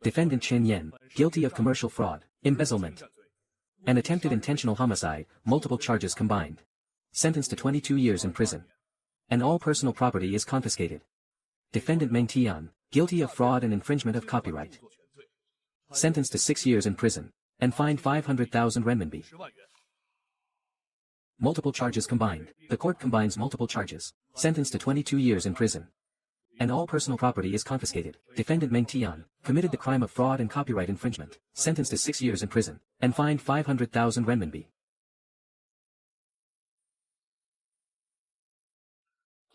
Defendant Chen Yan, guilty of commercial fraud, embezzlement, and attempted intentional homicide, multiple charges combined. Sentenced to 22 years in prison. And all personal property is confiscated. Defendant Meng Tian, guilty of fraud and infringement of copyright. Sentenced to 6 years in prison, and fined 500,000 renminbi. Multiple charges combined. The court combines multiple charges. Sentenced to 22 years in prison. And all personal property is confiscated. Defendant Meng Tian, committed the crime of fraud and copyright infringement. Sentenced to 6 years in prison, and fined 500,000 renminbi.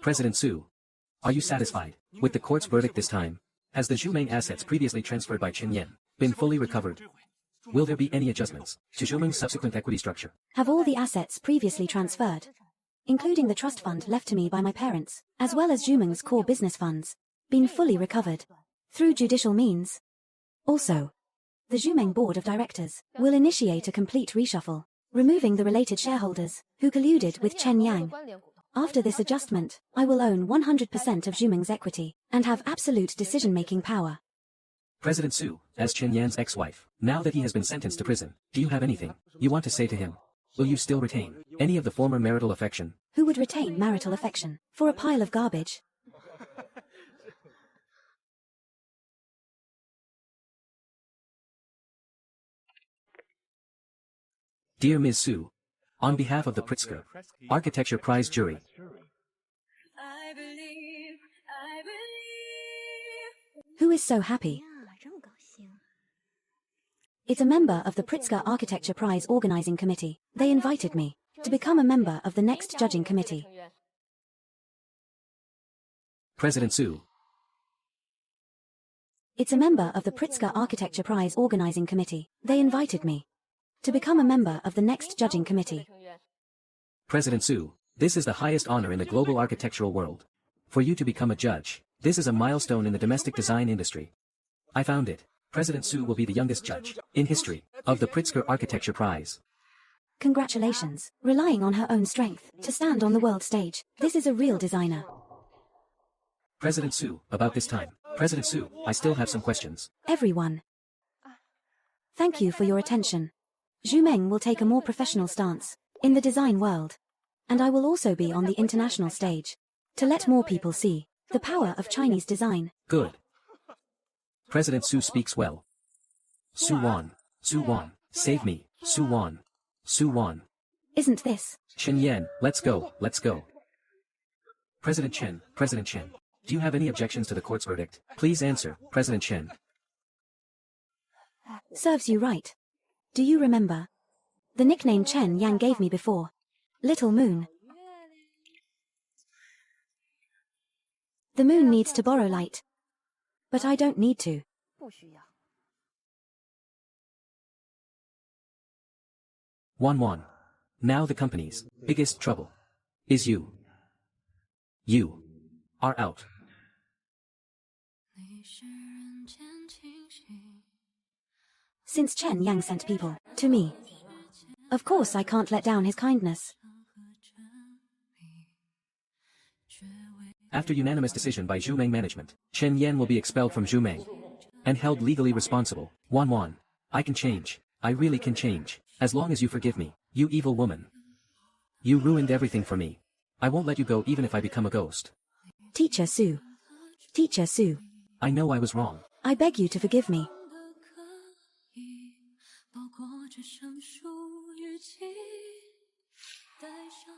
President Su. Are you satisfied with the court's verdict this time? Has the Zhumeng assets previously transferred by Chen Yan been fully recovered? Will there be any adjustments to Zhumeng's subsequent equity structure? Have all the assets previously transferred, including the trust fund left to me by my parents, as well as Zhumeng's core business funds, been fully recovered through judicial means? Also, the Zhumeng board of directors will initiate a complete reshuffle, removing the related shareholders who colluded with Chen Yang. After this adjustment, I will own 100% of Zhumeng's equity and have absolute decision-making power. President Su, as Chen Yan's ex-wife, now that he has been sentenced to prison, do you have anything you want to say to him? Will you still retain any of the former marital affection? Who would retain marital affection for a pile of garbage? Dear Ms. Su, on behalf of the Pritzker Architecture Prize jury, who is so happy? It's a member of the Pritzker Architecture Prize organizing committee. They invited me to become a member of the next judging committee. President Su. It's a member of the Pritzker Architecture Prize organizing committee. They invited me to become a member of the next judging committee. President Su, this is the highest honor in the global architectural world. For you to become a judge, this is a milestone in the domestic design industry. I found it. President Su will be the youngest judge in history of the Pritzker Architecture Prize. Congratulations. Relying on her own strength to stand on the world stage, this is a real designer. President Su, about this time. President Su, I still have some questions. Everyone. Thank you for your attention. Zhumeng will take a more professional stance in the design world. And I will also be on the international stage to let more people see the power of Chinese design. Good. President Su speaks well. Su Wan, save me, Su Wan. Isn't this? Chen Yan, let's go. President Chen, do you have any objections to the court's verdict? Please answer, President Chen. Serves you right. Do you remember the nickname Chen Yang gave me before? Little Moon. The moon needs to borrow light. But I don't need to. Wan. Now the company's biggest trouble is you. You are out. Since Chen Yang sent people to me, of course I can't let down his kindness. After unanimous decision by Zhumeng management, Chen Yan will be expelled from Zhumeng and held legally responsible. Wan, I can change. I really can change. As long as you forgive me, you evil woman. You ruined everything for me. I won't let you go even if I become a ghost. Teacher Su. I know I was wrong. I beg you to forgive me. 包裹着生疏日记，带上